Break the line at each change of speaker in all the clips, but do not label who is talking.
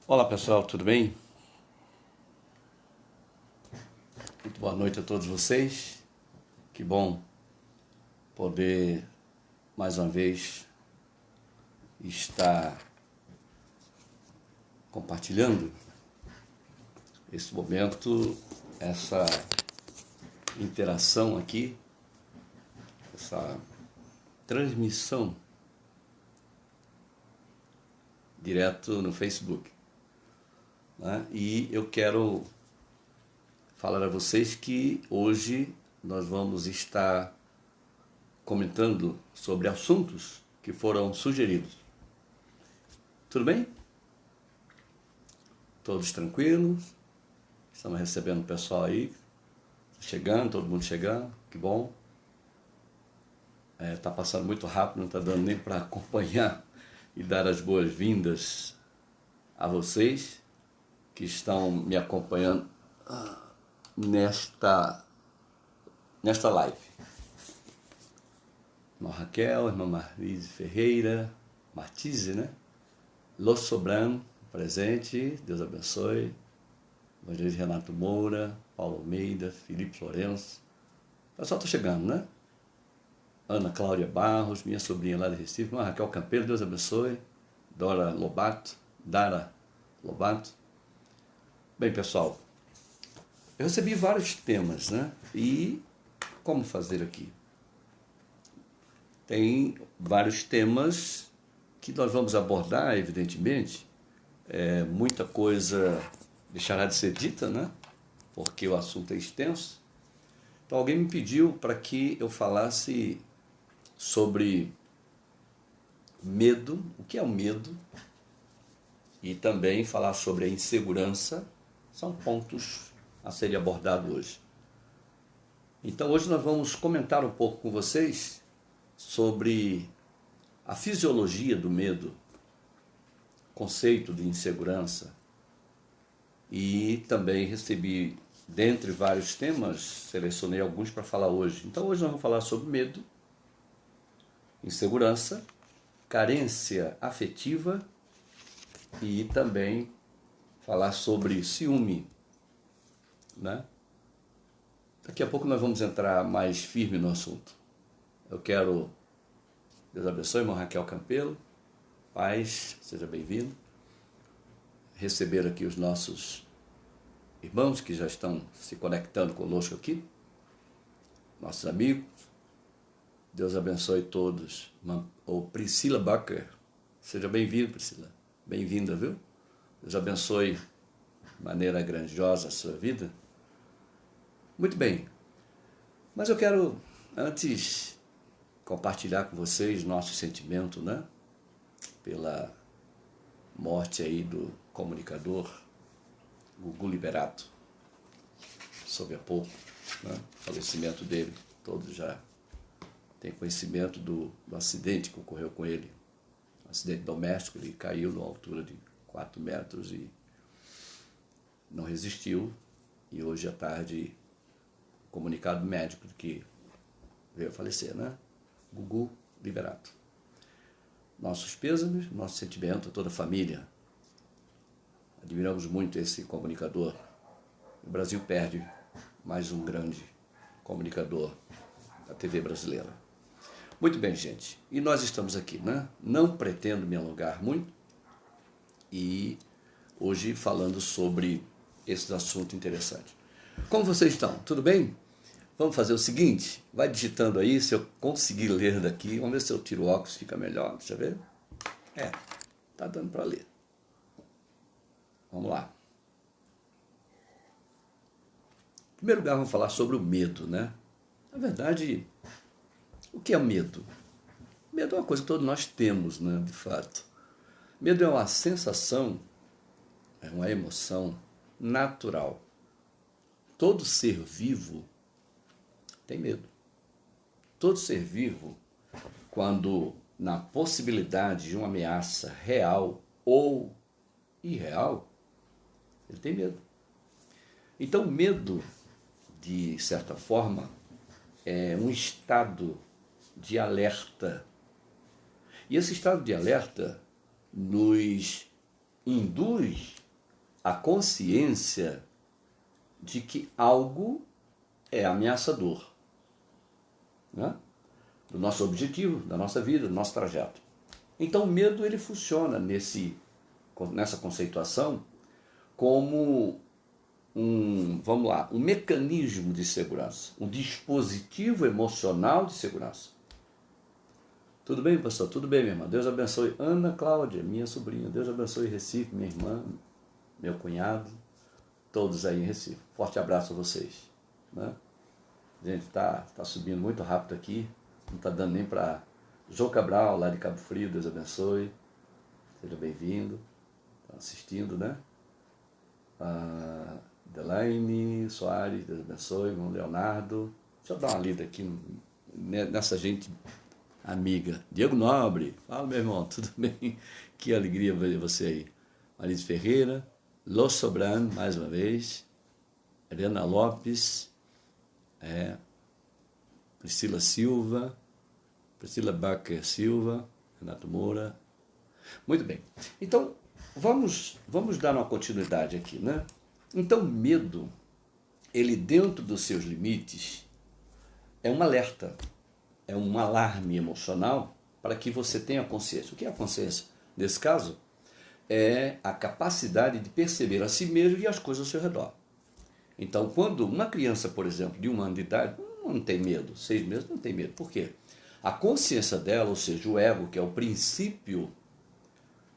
Olá pessoal, tudo bem? Muito boa noite a todos vocês. Que bom poder mais uma vez estar compartilhando esse momento, essa interação aqui, essa transmissão direto no Facebook, né? E eu quero falar a vocês que hoje nós vamos estar comentando sobre assuntos que foram sugeridos. Tudo bem? Todos tranquilos? Estamos recebendo o pessoal aí, chegando, todo mundo chegando, que bom. Tá passando muito rápido, não está dando nem para acompanhar e dar as boas-vindas a vocês que estão me acompanhando nesta live. Irmã Raquel, irmã Marlise Ferreira, Martise, né? Los Sobran, presente, Deus abençoe. Evangelista Renato Moura, Paulo Almeida, Felipe Florencio. O pessoal está chegando, né? Ana Cláudia Barros, minha sobrinha lá de Recife, irmã Raquel Campeiro, Deus abençoe. Dara Lobato. Bem, pessoal, eu recebi vários temas, né? E como fazer aqui? Tem vários temas que nós vamos abordar, evidentemente. Muita coisa deixará de ser dita, né? Porque o assunto é extenso. Então alguém me pediu para que eu falasse sobre medo, o que é o medo, e também falar sobre a insegurança. São pontos a serem abordados hoje. Então hoje nós vamos comentar um pouco com vocês sobre a fisiologia do medo, conceito de insegurança, e também recebi, dentre vários temas, selecionei alguns para falar hoje. Então hoje nós vamos falar sobre medo, insegurança, carência afetiva e também falar sobre ciúme, né? Daqui a pouco nós vamos entrar mais firme no assunto. Eu quero, Deus abençoe, irmão Raquel Campelo, paz, seja bem-vindo. Receber aqui os nossos irmãos que já estão se conectando conosco aqui, nossos amigos. Deus abençoe todos. O Priscila Bacher, seja bem-vindo, Priscila. Bem-vinda, viu? Deus abençoe de maneira grandiosa a sua vida. Muito bem, mas eu quero, antes, compartilhar com vocês nosso sentimento, né? Pela morte aí do comunicador Gugu Liberato. Soube há pouco, né? O falecimento dele. Todos já têm conhecimento do acidente que ocorreu com ele. Um acidente doméstico, ele caiu numa altura de 4 metros e não resistiu. E hoje à tarde, comunicado médico de que veio a falecer, né? Gugu Liberato. Nossos pêsames, nosso sentimento a toda a família. Admiramos muito esse comunicador. O Brasil perde mais um grande comunicador da TV brasileira. Muito bem, gente. E nós estamos aqui, né? Não pretendo me alongar muito e hoje falando sobre esse assunto interessante. Como vocês estão? Tudo bem? Vamos fazer o seguinte, vai digitando aí, se eu conseguir ler daqui, vamos ver se eu tiro o óculos, fica melhor, deixa eu ver. Tá dando para ler. Vamos lá. Em primeiro lugar, vamos falar sobre o medo, né? Na verdade, o que é medo? Medo é uma coisa que todos nós temos, né, de fato. Medo é uma sensação, é uma emoção natural. Todo ser vivo tem medo. Todo ser vivo, quando na possibilidade de uma ameaça real ou irreal, ele tem medo. Então, o medo, de certa forma, é um estado de alerta. E esse estado de alerta nos induz a consciência de que algo é ameaçador, né? Do nosso objetivo, da nossa vida, do nosso trajeto. Então o medo ele funciona nessa conceituação como um mecanismo de segurança, um dispositivo emocional de segurança. Tudo bem, pastor? Tudo bem, minha irmã. Deus abençoe Ana Cláudia, minha sobrinha. Deus abençoe Recife, minha irmã, meu cunhado, todos aí em Recife. Forte abraço a vocês, né? Gente, tá subindo muito rápido aqui, não está dando nem para... João Cabral, lá de Cabo Frio, Deus abençoe. Seja bem-vindo. Está assistindo, né? Delaine Soares, Deus abençoe. Irmão Leonardo. Deixa eu dar uma lida aqui nessa gente amiga. Diego Nobre. Fala, meu irmão, tudo bem? Que alegria ver você aí. Marisa Ferreira. Los Sobran, mais uma vez. Helena Lopes. Priscila Silva. Priscila Bacher Silva. Renato Moura. Muito bem. Então, vamos dar uma continuidade aqui, né? Então, medo, ele dentro dos seus limites, é um alerta, é um alarme emocional para que você tenha consciência. O que é a consciência? Nesse caso, é a capacidade de perceber a si mesmo e as coisas ao seu redor. Então, quando uma criança, por exemplo, de 1 ano de idade, não tem medo, 6 meses não tem medo. Por quê? A consciência dela, ou seja, o ego, que é o princípio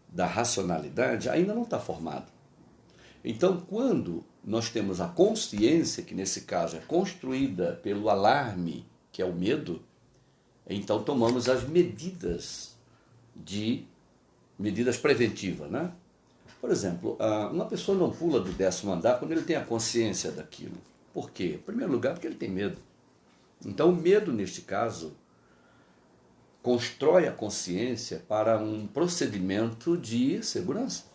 da racionalidade, ainda não está formado. Então, quando nós temos a consciência, que nesse caso é construída pelo alarme, que é o medo, então tomamos as medidas preventivas, né? Por exemplo, uma pessoa não pula do 10º andar quando ele tem a consciência daquilo. Por quê? Em primeiro lugar, porque ele tem medo. Então, o medo, neste caso, constrói a consciência para um procedimento de segurança.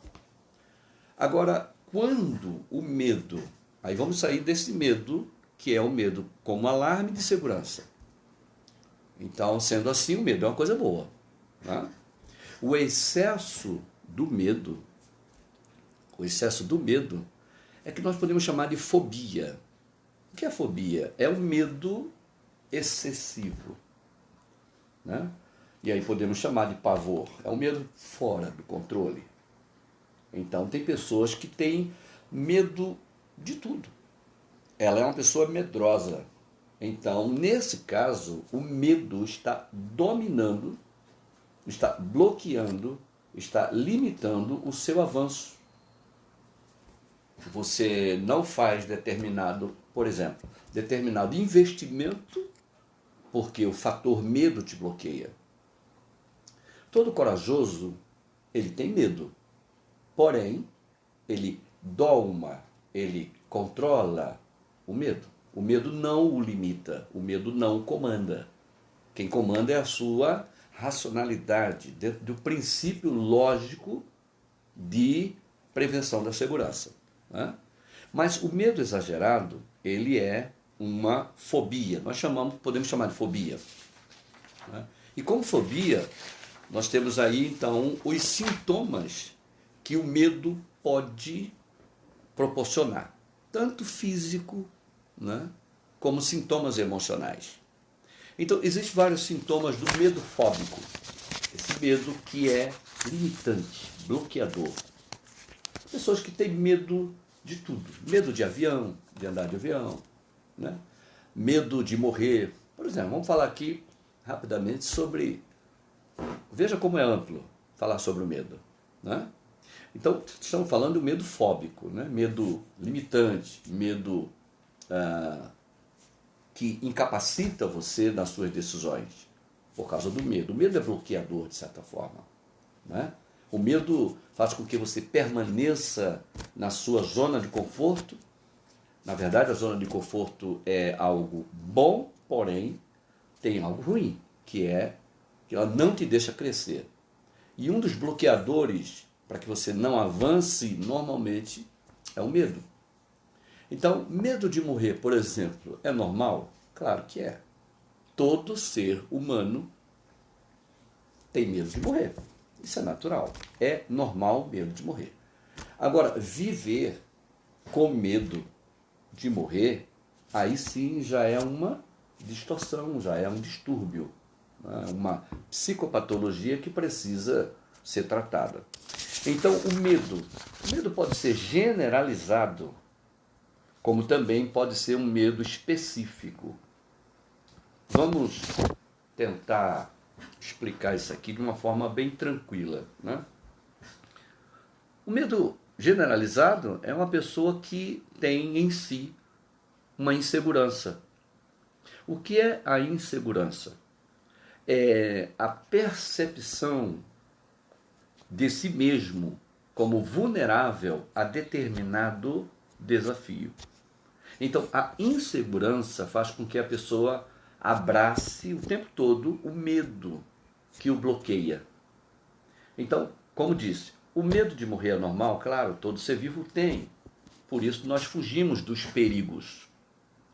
Agora, quando o medo, aí vamos sair desse medo, que é o medo como alarme de segurança. Então, sendo assim, o medo é uma coisa boa, né? O excesso do medo é que nós podemos chamar de fobia. O que é fobia? É o medo excessivo, né? E aí podemos chamar de pavor. É um medo fora do controle. Então, tem pessoas que têm medo de tudo. Ela é uma pessoa medrosa. Então, nesse caso, o medo está dominando, está bloqueando, está limitando o seu avanço. Você não faz determinado investimento porque o fator medo te bloqueia. Todo corajoso, ele tem medo. Porém, ele doma, ele controla o medo. O medo não o limita, o medo não o comanda. Quem comanda é a sua racionalidade, dentro do princípio lógico de prevenção da segurança, né? Mas o medo exagerado, ele é uma fobia. Nós podemos chamar de fobia, né? E como fobia, nós temos aí, então, os sintomas que o medo pode proporcionar, tanto físico, né, como sintomas emocionais. Então, existem vários sintomas do medo fóbico. Esse medo que é limitante, bloqueador. Pessoas que têm medo de tudo. Medo de avião, de andar de avião, né? Medo de morrer. Por exemplo, vamos falar aqui rapidamente sobre... Veja como é amplo falar sobre o medo, né? Então, estamos falando do medo fóbico, né? Medo limitante, medo que incapacita você nas suas decisões, por causa do medo. O medo é bloqueador, de certa forma, né? O medo faz com que você permaneça na sua zona de conforto. Na verdade, a zona de conforto é algo bom, porém, tem algo ruim, que é que ela não te deixa crescer. E um dos bloqueadores para que você não avance normalmente é o medo. Então, medo de morrer, por exemplo, é normal? Claro que é. Todo ser humano tem medo de morrer. Isso é natural. É normal medo de morrer. Agora, viver com medo de morrer, aí sim já é uma distorção, já é um distúrbio, né? Uma psicopatologia que precisa ser tratada. Então, o medo pode ser generalizado, como também pode ser um medo específico. Vamos tentar explicar isso aqui de uma forma bem tranquila, né? O medo generalizado é uma pessoa que tem em si uma insegurança. O que é a insegurança? É a percepção de si mesmo como vulnerável a determinado desafio. Então, a insegurança faz com que a pessoa abrace o tempo todo o medo que o bloqueia. Então, como disse, o medo de morrer é normal, claro, todo ser vivo tem. Por isso nós fugimos dos perigos.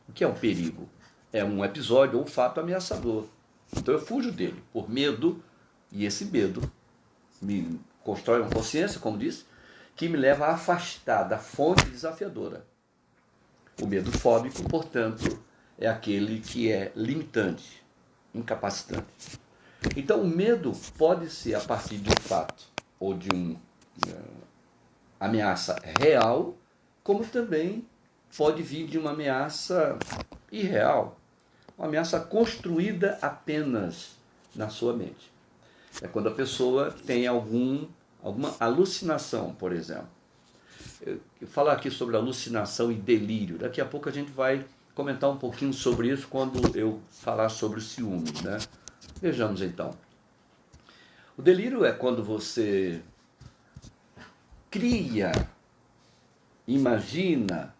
O que é um perigo? É um episódio ou um fato ameaçador. Então eu fujo dele por medo, e esse medo me constrói uma consciência, como disse, que me leva a afastar da fonte desafiadora. O medo fóbico, portanto, é aquele que é limitante, incapacitante. Então o medo pode ser a partir de um fato ou de uma ameaça real, como também pode vir de uma ameaça irreal, uma ameaça construída apenas na sua mente. É quando a pessoa tem alguma alucinação, por exemplo. Eu falar aqui sobre alucinação e delírio. Daqui a pouco a gente vai comentar um pouquinho sobre isso quando eu falar sobre o ciúme, né? Vejamos então. O delírio é quando você cria, imagina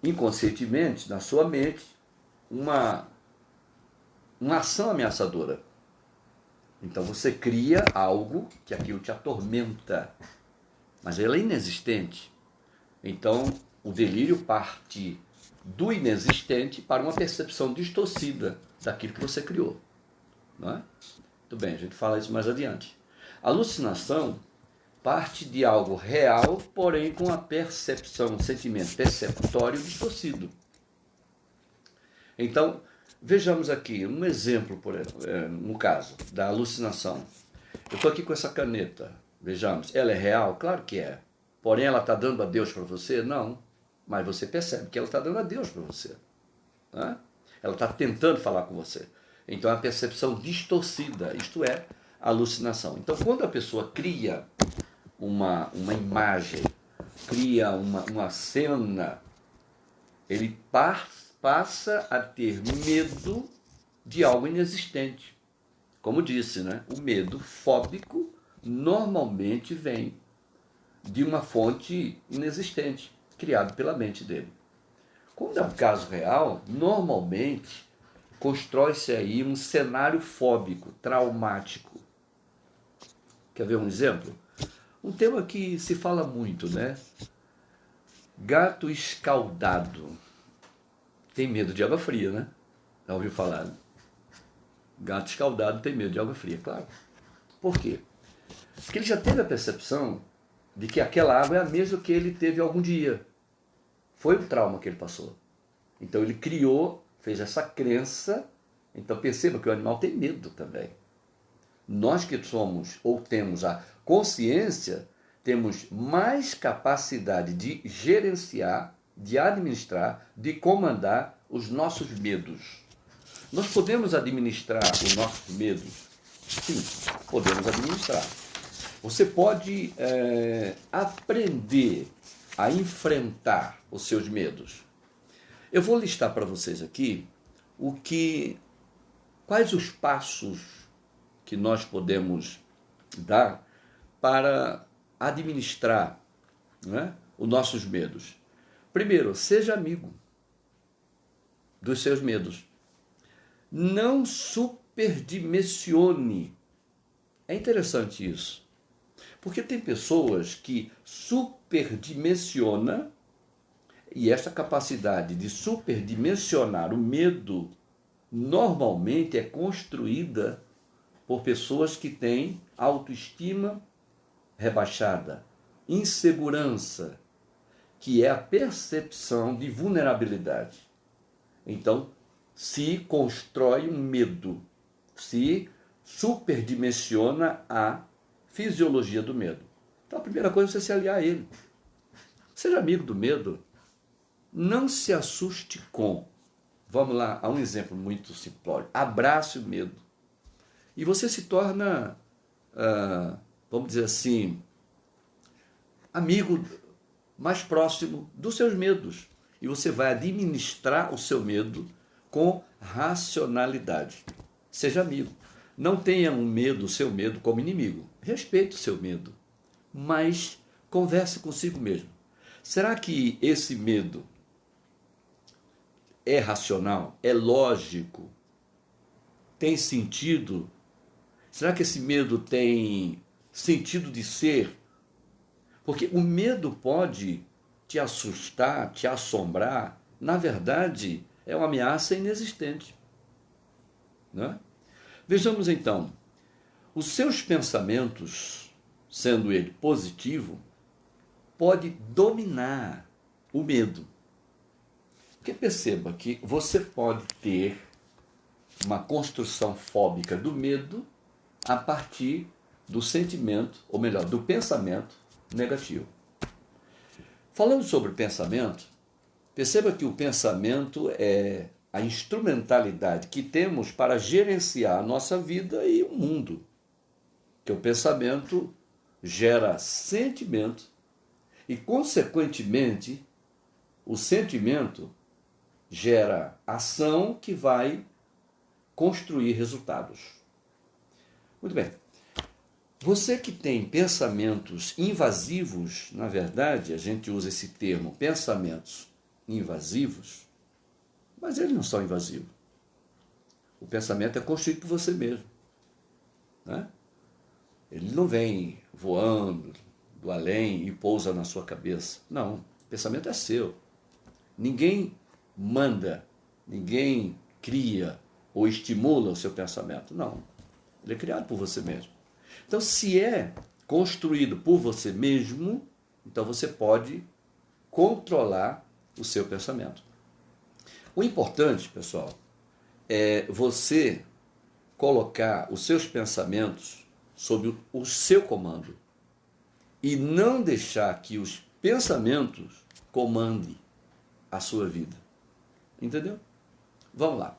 inconscientemente na sua mente uma ação ameaçadora. Então você cria algo que aquilo te atormenta, mas ela é inexistente. Então o delírio parte do inexistente para uma percepção distorcida daquilo que você criou. Não é? Muito bem, a gente fala isso mais adiante. A alucinação parte de algo real, porém com a percepção, um sentimento perceptório distorcido. Então, vejamos aqui um exemplo, no caso da alucinação. Eu estou aqui com essa caneta, vejamos, ela é real? Claro que é. Porém, ela está dando a Deus para você? Não. Mas você percebe que ela está dando a Deus para você. Né? Ela está tentando falar com você. Então, é a percepção distorcida, isto é, a alucinação. Então, quando a pessoa cria uma imagem, cria uma cena, ele passa a ter medo de algo inexistente. Como disse, né? O medo fóbico normalmente vem de uma fonte inexistente, criada pela mente dele. Quando é um caso real, normalmente constrói-se aí um cenário fóbico, traumático. Quer ver um exemplo? Um tema que se fala muito, né? Gato escaldado. Tem medo de água fria, né? Já ouviu falar? Né? Gato escaldado tem medo de água fria, claro. Por quê? Porque ele já teve a percepção de que aquela água é a mesma que ele teve algum dia. Foi o trauma que ele passou. Então ele criou, fez essa crença. Então perceba que o animal tem medo também. Nós que somos ou temos a consciência, temos mais capacidade de gerenciar, de administrar, de comandar os nossos medos. Nós podemos administrar os nossos medos? Sim, podemos administrar. Você pode aprender a enfrentar os seus medos. Eu vou listar para vocês aqui quais os passos que nós podemos dar para administrar, né, os nossos medos. Primeiro, seja amigo dos seus medos. Não superdimensione. É interessante isso. Porque tem pessoas que superdimensionam, e essa capacidade de superdimensionar o medo normalmente é construída por pessoas que têm autoestima rebaixada, insegurança, que é a percepção de vulnerabilidade. Então, se constrói um medo, se superdimensiona a fisiologia do medo. Então, a primeira coisa é você se aliar a ele. Seja amigo do medo. Não se assuste com. Vamos lá, há um exemplo muito simplório. Abrace o medo. E você se torna, vamos dizer assim, amigo mais próximo dos seus medos. E você vai administrar o seu medo com racionalidade. Seja amigo. Não tenha um medo, o seu medo, como inimigo. Respeite o seu medo. Mas converse consigo mesmo. Será que esse medo é racional? É lógico? Tem sentido? Será que esse medo tem sentido de ser? Porque o medo pode te assustar, te assombrar. Na verdade, é uma ameaça inexistente. Né? Vejamos então, os seus pensamentos, sendo ele positivo, pode dominar o medo. Porque perceba que você pode ter uma construção fóbica do medo a partir do sentimento, ou melhor, do pensamento negativo. Falando sobre pensamento, perceba que o pensamento é a instrumentalidade que temos para gerenciar a nossa vida e o mundo. Que o pensamento gera sentimento e, consequentemente, o sentimento gera ação que vai construir resultados. Muito bem. Você que tem pensamentos invasivos, na verdade, a gente usa esse termo, pensamentos invasivos, mas eles não são invasivos. O pensamento é construído por você mesmo. Né? Ele não vem voando do além e pousa na sua cabeça. Não, o pensamento é seu. Ninguém manda, ninguém cria ou estimula o seu pensamento. Não, ele é criado por você mesmo. Então, se é construído por você mesmo, então você pode controlar o seu pensamento. O importante, pessoal, é você colocar os seus pensamentos sob o seu comando e não deixar que os pensamentos comandem a sua vida. Entendeu? Vamos lá.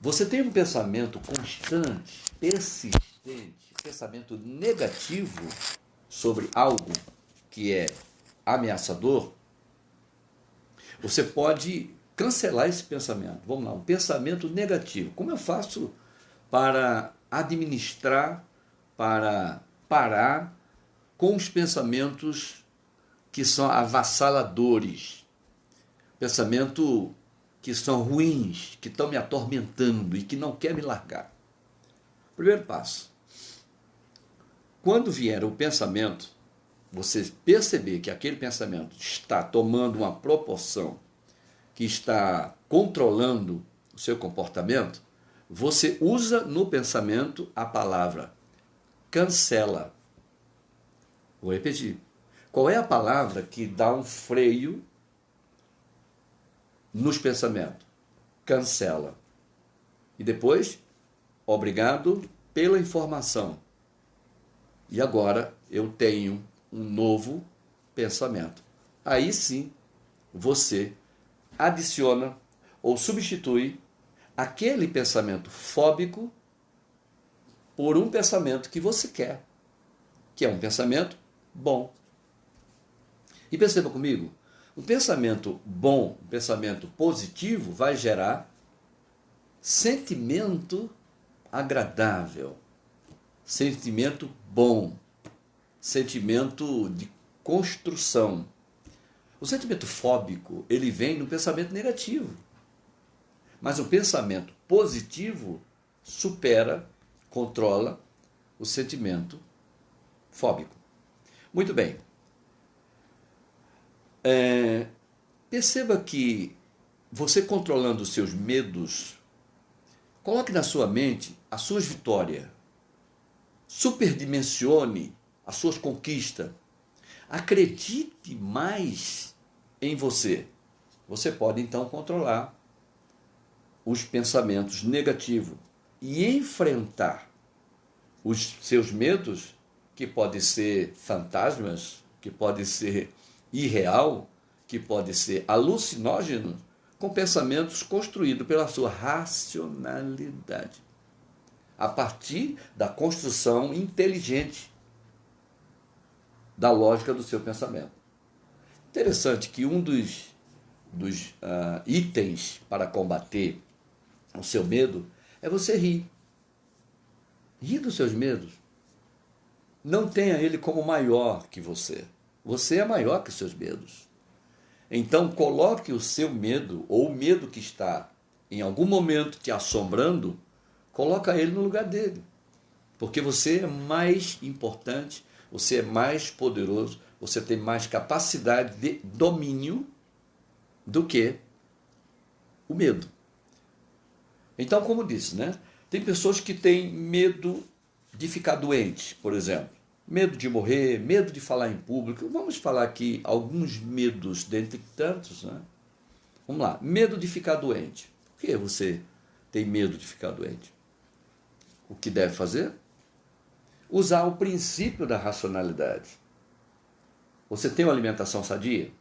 Você tem um pensamento constante, persistente, pensamento negativo sobre algo que é ameaçador, você pode cancelar esse pensamento. Vamos lá, um pensamento negativo. Como eu faço para administrar, para parar com os pensamentos que são avassaladores, pensamento que são ruins, que estão me atormentando e que não quer me largar? Primeiro passo. Quando vier o pensamento, você perceber que aquele pensamento está tomando uma proporção que está controlando o seu comportamento, você usa no pensamento a palavra cancela. Vou repetir. Qual é a palavra que dá um freio nos pensamentos? Cancela. E depois, obrigado pela informação. E agora eu tenho um novo pensamento. Aí sim, você adiciona ou substitui aquele pensamento fóbico por um pensamento que você quer, que é um pensamento bom. E perceba comigo, um pensamento bom, um pensamento positivo vai gerar sentimento agradável, sentimento bom, sentimento de construção. O sentimento fóbico, ele vem no pensamento negativo. Mas o pensamento positivo supera, controla o sentimento fóbico. Muito bem. Perceba que você controlando os seus medos, coloque na sua mente as suas vitórias. Superdimensione as suas conquistas. Acredite mais em você. Você pode então controlar os pensamentos negativos e enfrentar os seus medos, que podem ser fantasmas, que podem ser irreal, que pode ser alucinógeno, com pensamentos construídos pela sua racionalidade, a partir da construção inteligente da lógica do seu pensamento. Interessante que um dos itens para combater o seu medo é você rir. Rir dos seus medos. Não tenha ele como maior que você. Você é maior que os seus medos. Então, coloque o seu medo, ou o medo que está em algum momento te assombrando, coloca ele no lugar dele. Porque você é mais importante, você é mais poderoso, você tem mais capacidade de domínio do que o medo. Então, como disse, né? Tem pessoas que têm medo de ficar doente, por exemplo. Medo de morrer, medo de falar em público. Vamos falar aqui alguns medos, dentre tantos, né? Vamos lá. Medo de ficar doente. Por que você tem medo de ficar doente? O que deve fazer? Usar o princípio da racionalidade. Você tem uma alimentação sadia?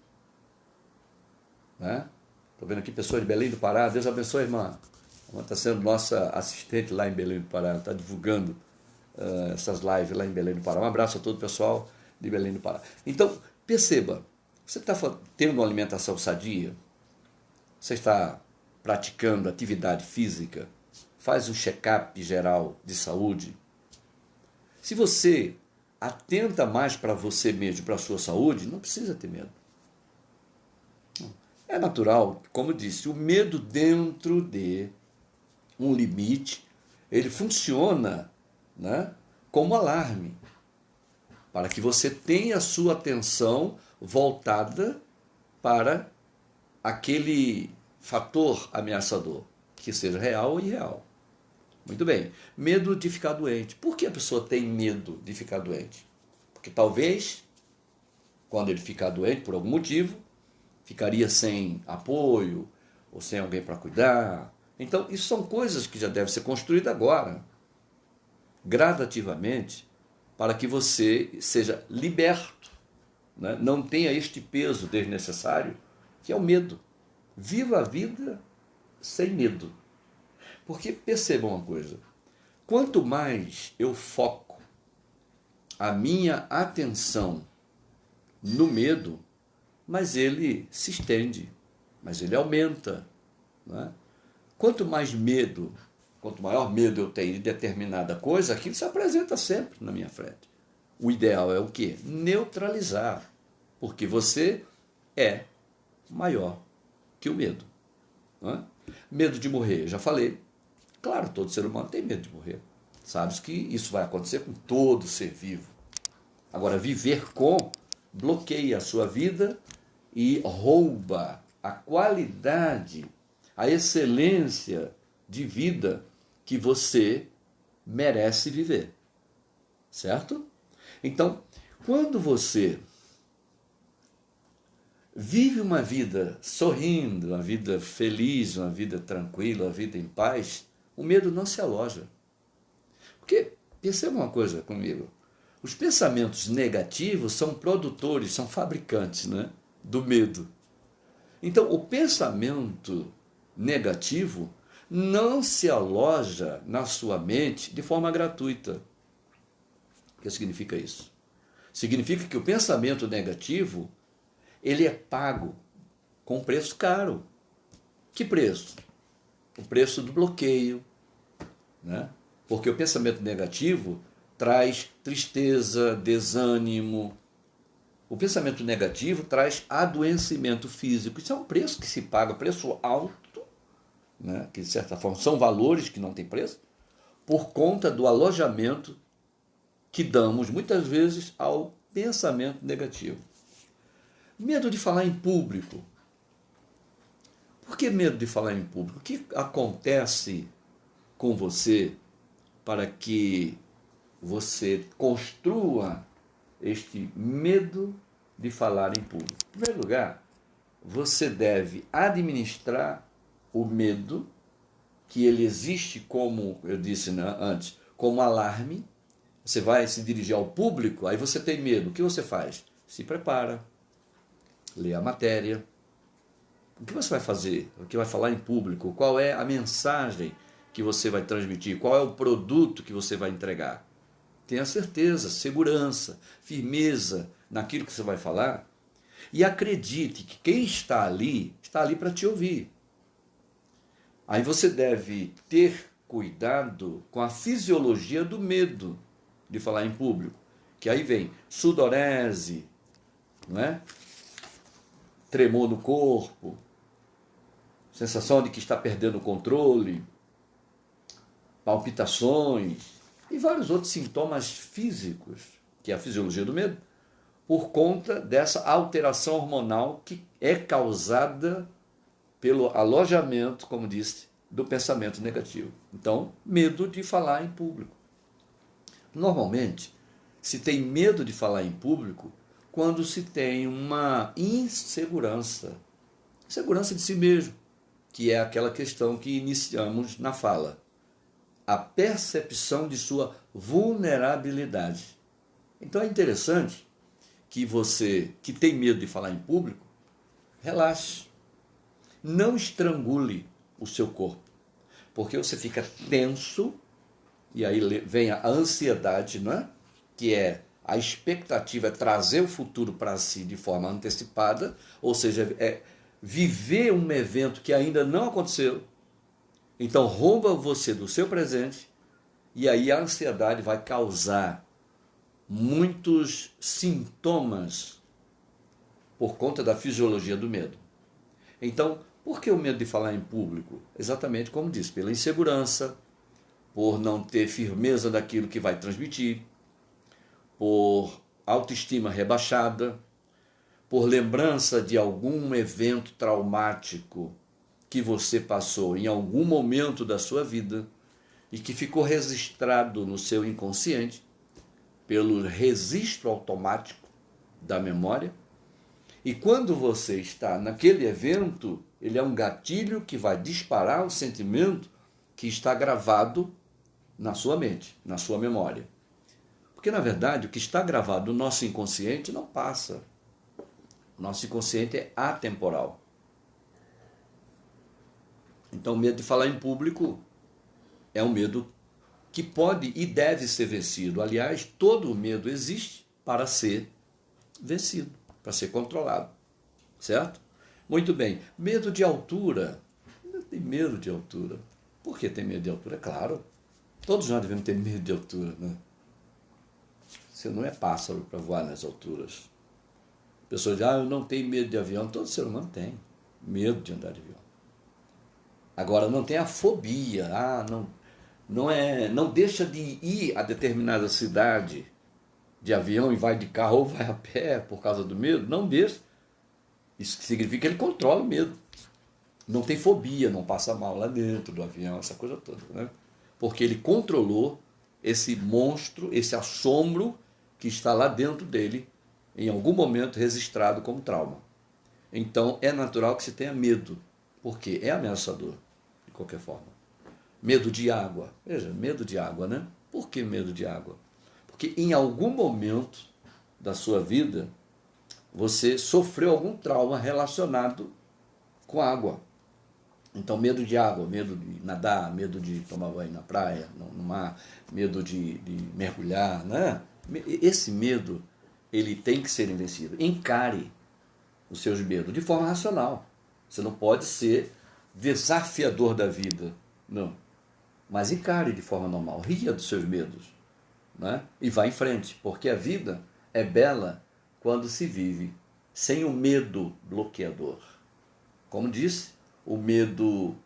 Né? Estou vendo aqui pessoas de Belém do Pará. Deus abençoe, irmã. A irmã está sendo nossa assistente lá em Belém do Pará. Está divulgando essas lives lá em Belém do Pará. Um abraço a todo o pessoal de Belém do Pará. Então, perceba, você está tendo uma alimentação sadia? Você está praticando atividade física? Faz um check-up geral de saúde? Se você atenta mais para você mesmo, para a sua saúde, não precisa ter medo. É natural, como eu disse, o medo dentro de um limite, ele funciona, né, como alarme, para que você tenha a sua atenção voltada para aquele fator ameaçador, que seja real ou irreal. Muito bem. Medo de ficar doente. Por que a pessoa tem medo de ficar doente? Porque talvez, quando ele ficar doente, por algum motivo, ficaria sem apoio, ou sem alguém para cuidar. Então, isso são coisas que já devem ser construídas agora, gradativamente, para que você seja liberto, né? Não tenha este peso desnecessário, que é o medo. Viva a vida sem medo. Porque percebam uma coisa, quanto mais eu foco a minha atenção no medo, mais ele se estende, mais ele aumenta. Não é? Quanto mais medo, quanto maior medo eu tenho de determinada coisa, aquilo se apresenta sempre na minha frente. O ideal é o quê? Neutralizar, porque você é maior que o medo. Não é? Medo de morrer, já falei. Claro, todo ser humano tem medo de morrer. Sabes que isso vai acontecer com todo ser vivo. Agora, viver com bloqueia a sua vida e rouba a qualidade, a excelência de vida que você merece viver. Certo? Então, quando você vive uma vida sorrindo, uma vida feliz, uma vida tranquila, uma vida em paz, o medo não se aloja. Porque, perceba uma coisa comigo, os pensamentos negativos são produtores, são fabricantes, né, do medo. Então, o pensamento negativo não se aloja na sua mente de forma gratuita. O que significa isso? Significa que o pensamento negativo, ele é pago com um preço caro. Que preço? O preço do bloqueio, né? Porque o pensamento negativo traz tristeza, desânimo. O pensamento negativo traz adoecimento físico. Isso é um preço que se paga, preço alto, né? Que de certa forma são valores que não têm preço, por conta do alojamento que damos muitas vezes ao pensamento negativo. Medo de falar em público. Por que medo de falar em público? O que acontece com você para que você construa este medo de falar em público? Em primeiro lugar, você deve administrar o medo, que ele existe como, eu disse antes, como alarme. Você vai se dirigir ao público, aí você tem medo. O que você faz? Se prepara, lê a matéria. O que você vai fazer? O que vai falar em público? Qual é a mensagem que você vai transmitir? Qual é o produto que você vai entregar? Tenha certeza, segurança, firmeza naquilo que você vai falar. E acredite que quem está ali para te ouvir. Aí você deve ter cuidado com a fisiologia do medo de falar em público. Que aí vem sudorese, não é? Tremor no corpo, sensação de que está perdendo o controle, palpitações e vários outros sintomas físicos, que é a fisiologia do medo, por conta dessa alteração hormonal que é causada pelo alojamento, como disse, do pensamento negativo. Então, medo de falar em público. Normalmente, se tem medo de falar em público quando se tem uma insegurança, segurança de si mesmo, que é aquela questão que iniciamos na fala. A percepção de sua vulnerabilidade. Então é interessante que você, que tem medo de falar em público, relaxe. Não estrangule o seu corpo, porque você fica tenso, e aí vem a ansiedade, não é? Que é a expectativa, é trazer o futuro para si de forma antecipada, ou seja, é viver um evento que ainda não aconteceu. Então rouba você do seu presente, e aí a ansiedade vai causar muitos sintomas por conta da fisiologia do medo. Então, por que o medo de falar em público? Exatamente como disse, pela insegurança, por não ter firmeza daquilo que vai transmitir, por autoestima rebaixada, por lembrança de algum evento traumático que você passou em algum momento da sua vida e que ficou registrado no seu inconsciente pelo registro automático da memória. E quando você está naquele evento, ele é um gatilho que vai disparar o sentimento que está gravado na sua mente, na sua memória. Porque, na verdade, o que está gravado no nosso inconsciente não passa. O nosso inconsciente é atemporal. Então, o medo de falar em público é um medo que pode e deve ser vencido. Aliás, todo medo existe para ser vencido, para ser controlado. Certo? Muito bem. Medo de altura. Tem medo de altura. Por que tem medo de altura? É claro. Todos nós devemos ter medo de altura, né? Você não é pássaro para voar nas alturas. Pessoas dizem, eu não tenho medo de avião. Todo ser humano tem medo de andar de avião. Agora, não tem a fobia. Não deixa de ir a determinada cidade de avião e vai de carro ou vai a pé por causa do medo. Não deixa. Isso significa que ele controla o medo. Não tem fobia, não passa mal lá dentro do avião, essa coisa toda, né? Porque ele controlou esse monstro, esse assombro que está lá dentro dele, em algum momento registrado como trauma. Então é natural que se tenha medo, porque é ameaçador, de qualquer forma. Medo de água. Veja, medo de água, né? Por que medo de água? Porque em algum momento da sua vida, você sofreu algum trauma relacionado com água. Então, medo de água, medo de nadar, medo de tomar banho na praia, no mar, medo de mergulhar, né? Esse medo, ele tem que ser vencido. Encare os seus medos de forma racional. Você não pode ser desafiador da vida, não. Mas encare de forma normal, ria dos seus medos, né? E vá em frente, porque a vida é bela quando se vive sem o medo bloqueador. Como disse, o medo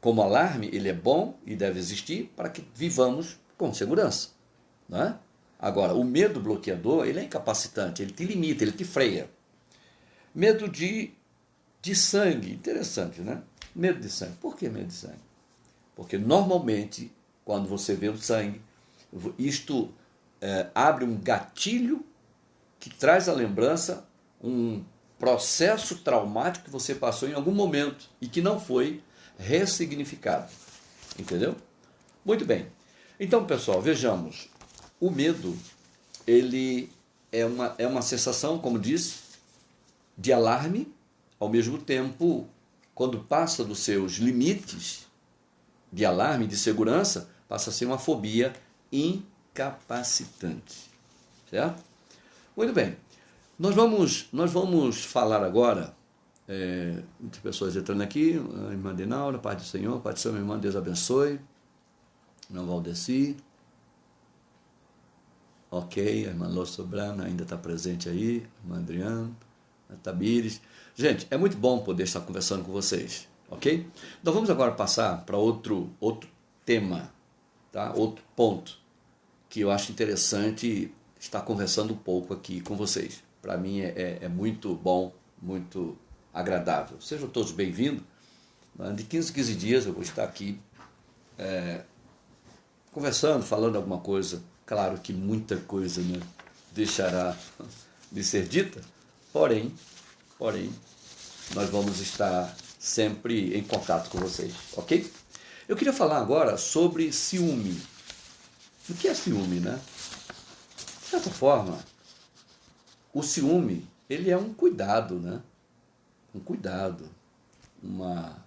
como alarme, ele é bom e deve existir para que vivamos com segurança, né? Agora, o medo bloqueador, ele é incapacitante, ele te limita, ele te freia. Medo de sangue, interessante, né? Medo de sangue. Por que medo de sangue? Porque normalmente, quando você vê o sangue, isto abre um gatilho que traz à lembrança um processo traumático que você passou em algum momento e que não foi ressignificado. Entendeu? Muito bem. Então, pessoal, vejamos. O medo, ele é uma sensação, como disse, de alarme, ao mesmo tempo, quando passa dos seus limites de alarme, de segurança, passa a ser uma fobia incapacitante. Certo? Muito bem. Nós vamos falar agora, muitas pessoas entrando aqui, a irmã Denaura, Pai do Senhor, Pai do Senhor, minha irmã, Deus abençoe. Irmã Valdeci. Ok, a irmã Lô Sobrana ainda está presente aí, a irmã Adriana, a Tabires. Gente, é muito bom poder estar conversando com vocês, ok? Então vamos agora passar para outro tema, tá? Outro ponto que eu acho interessante estar conversando um pouco aqui com vocês. Para mim é muito bom, muito agradável. Sejam todos bem-vindos. De 15 em 15 dias eu vou estar aqui conversando, falando alguma coisa. Claro que muita coisa, né, deixará de ser dita, porém, nós vamos estar sempre em contato com vocês, ok? Eu queria falar agora sobre ciúme. O que é ciúme, né? De certa forma, o ciúme, ele é um cuidado, né? Um cuidado, uma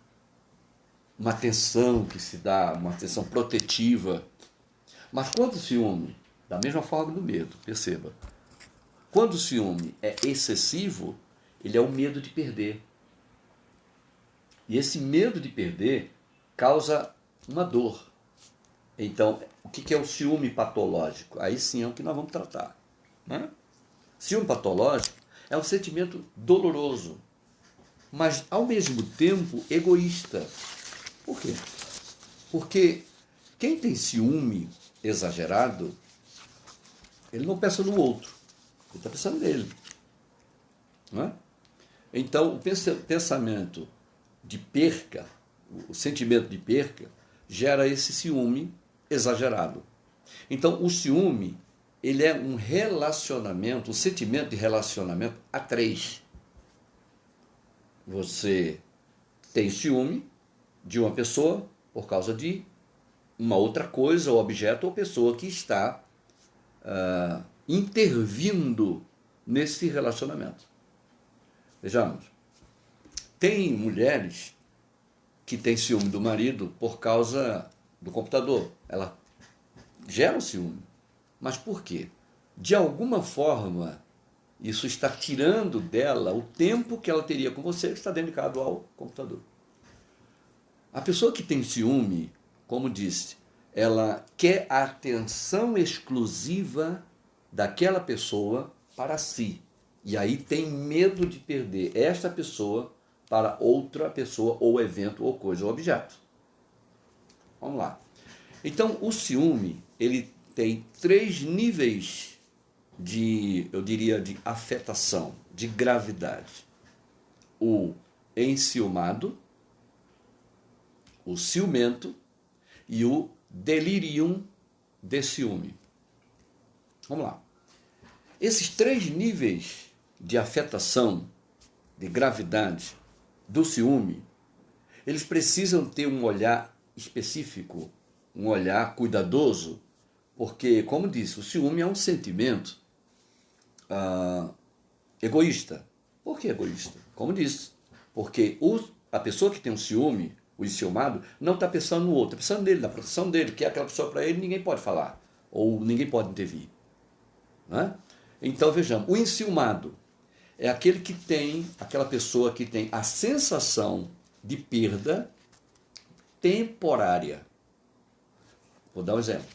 atenção que se dá, uma atenção protetiva. Mas quando o ciúme, da mesma forma do medo, perceba, quando o ciúme é excessivo, ele é o medo de perder. E esse medo de perder causa uma dor. Então, o que é o ciúme patológico? Aí sim é o que nós vamos tratar, né? Ciúme patológico é um sentimento doloroso, mas ao mesmo tempo egoísta. Por quê? Porque quem tem ciúme exagerado, ele não pensa no outro, ele está pensando nele. Não é? Então, o pensamento de perca, o sentimento de perca, gera esse ciúme exagerado. Então, o ciúme, ele é um relacionamento, um sentimento de relacionamento a três. Você tem ciúme de uma pessoa por causa de uma outra coisa, ou objeto, ou pessoa que está intervindo nesse relacionamento. Vejamos, tem mulheres que têm ciúme do marido por causa do computador. Ela gera um ciúme. Mas por quê? De alguma forma, isso está tirando dela o tempo que ela teria com você, que está dedicado ao computador. A pessoa que tem ciúme, como disse, ela quer a atenção exclusiva daquela pessoa para si. E aí tem medo de perder esta pessoa para outra pessoa, ou evento, ou coisa, ou objeto. Vamos lá. Então, o ciúme, ele tem 3 níveis eu diria, de afetação, de gravidade. O enciumado, o ciumento e o delirium de ciúme. Vamos lá. Esses 3 níveis de afetação, de gravidade do ciúme, eles precisam ter um olhar específico, um olhar cuidadoso, porque, como disse, o ciúme é um sentimento egoísta. Por que egoísta? Como disse, porque a pessoa que tem um ciúme, o enciumado, não está pensando no outro, está pensando nele, na proteção dele, que é aquela pessoa para ele, ninguém pode falar, ou ninguém pode intervir. Não é? Então, vejamos, o enciumado é aquela pessoa que tem a sensação de perda temporária. Vou dar um exemplo.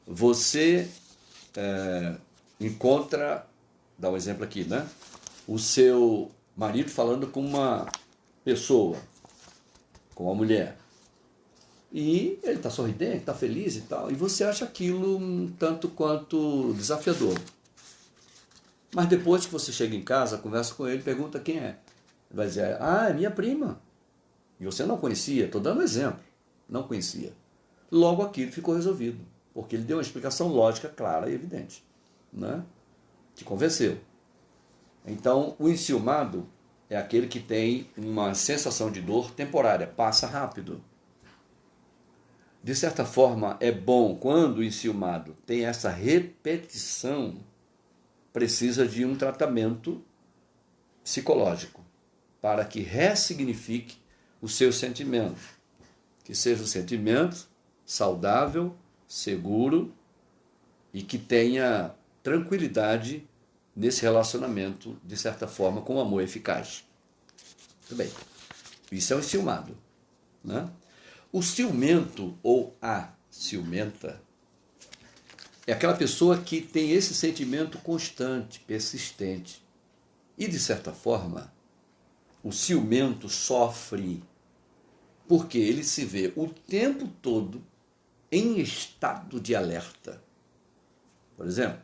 Você encontra, dá um exemplo aqui, né? O seu marido falando com uma pessoa, com uma mulher. E ele está sorridente, está feliz e tal. E você acha aquilo um tanto quanto desafiador. Mas depois que você chega em casa, conversa com ele, pergunta quem é. Ele vai dizer, é minha prima. E você não conhecia, estou dando exemplo. Não conhecia. Logo aquilo ficou resolvido. Porque ele deu uma explicação lógica, clara e evidente. Né? Te convenceu. Então, o enciumado é aquele que tem uma sensação de dor temporária, passa rápido. De certa forma, é bom quando o enciumado tem essa repetição, precisa de um tratamento psicológico para que ressignifique o seu sentimento, que seja um sentimento saudável, seguro e que tenha tranquilidade nesse relacionamento, de certa forma, com amor eficaz. Muito bem. Isso é o enciumado, né? O ciumento ou a ciumenta é aquela pessoa que tem esse sentimento constante, persistente. E, de certa forma, o ciumento sofre porque ele se vê o tempo todo em estado de alerta. Por exemplo,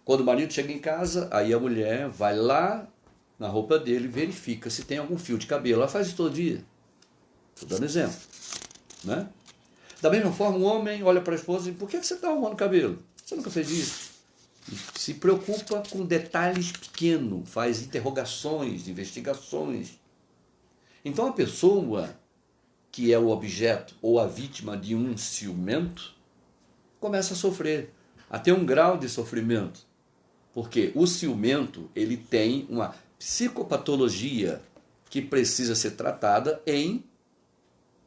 quando o marido chega em casa, aí a mulher vai lá na roupa dele e verifica se tem algum fio de cabelo. Ela faz isso todo dia. Estou dando exemplo, né? Da mesma forma, um homem olha para a esposa e diz: por que você está arrumando o cabelo? Você nunca fez isso. E se preocupa com detalhes pequenos, faz interrogações, investigações. Então a pessoa que é o objeto ou a vítima de um ciumento começa a sofrer, a ter um grau de sofrimento. Porque o ciumento, ele tem uma psicopatologia que precisa ser tratada em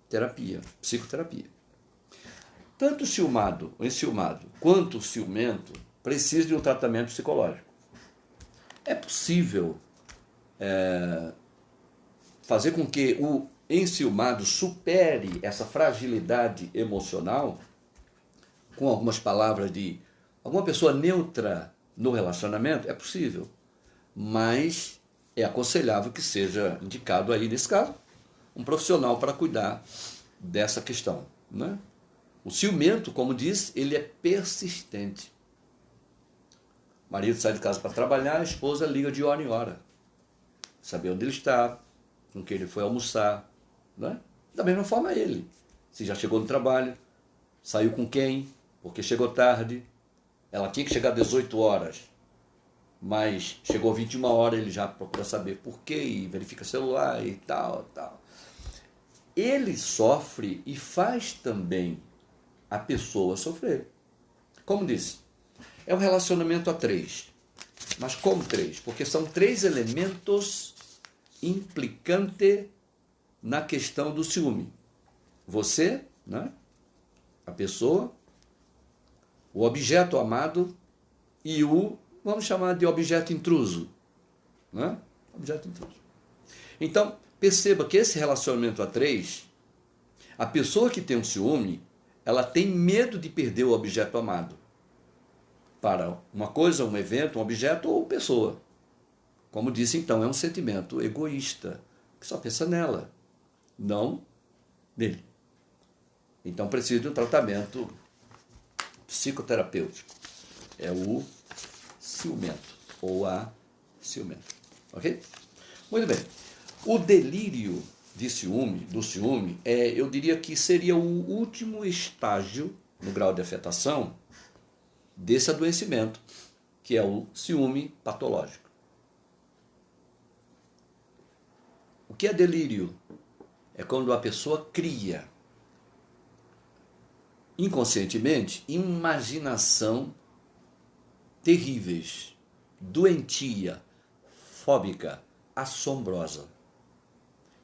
terapia, psicoterapia. Tanto o enciumado quanto o ciumento precisam de um tratamento psicológico. É possível fazer com que o enciumado supere essa fragilidade emocional com algumas palavras de alguma pessoa neutra no relacionamento? É possível, mas é aconselhável que seja indicado aí, nesse caso, um profissional para cuidar dessa questão, né? O ciumento, como diz, ele é persistente. O marido sai de casa para trabalhar, a esposa liga de hora em hora. Saber onde ele está, com quem ele foi almoçar, né? Da mesma forma ele. Se já chegou no trabalho, saiu com quem, porque chegou tarde. Ela tinha que chegar às 18 horas, mas chegou às 21 horas, ele já procura saber por quê, e verifica celular e tal. Ele sofre e faz também a pessoa sofrer. Como disse, é um relacionamento a três. Mas como três? Porque são três elementos implicantes na questão do ciúme. Você, né? A pessoa, o objeto amado e o, vamos chamar de objeto intruso, né? Objeto intruso. Então, perceba que esse relacionamento a três, a pessoa que tem um ciúme, ela tem medo de perder o objeto amado para uma coisa, um evento, um objeto ou pessoa. Como disse, então, é um sentimento egoísta, que só pensa nela, não nele. Então, precisa de um tratamento psicoterapêutico. É o ciumento, ou a ciumenta. Ok? Muito bem. O delírio de ciúme, do ciúme, eu diria que seria o último estágio, no grau de afetação, desse adoecimento, que é o ciúme patológico. O que é delírio? É quando a pessoa cria, inconscientemente, imaginação terríveis, doentia, fóbica, assombrosa.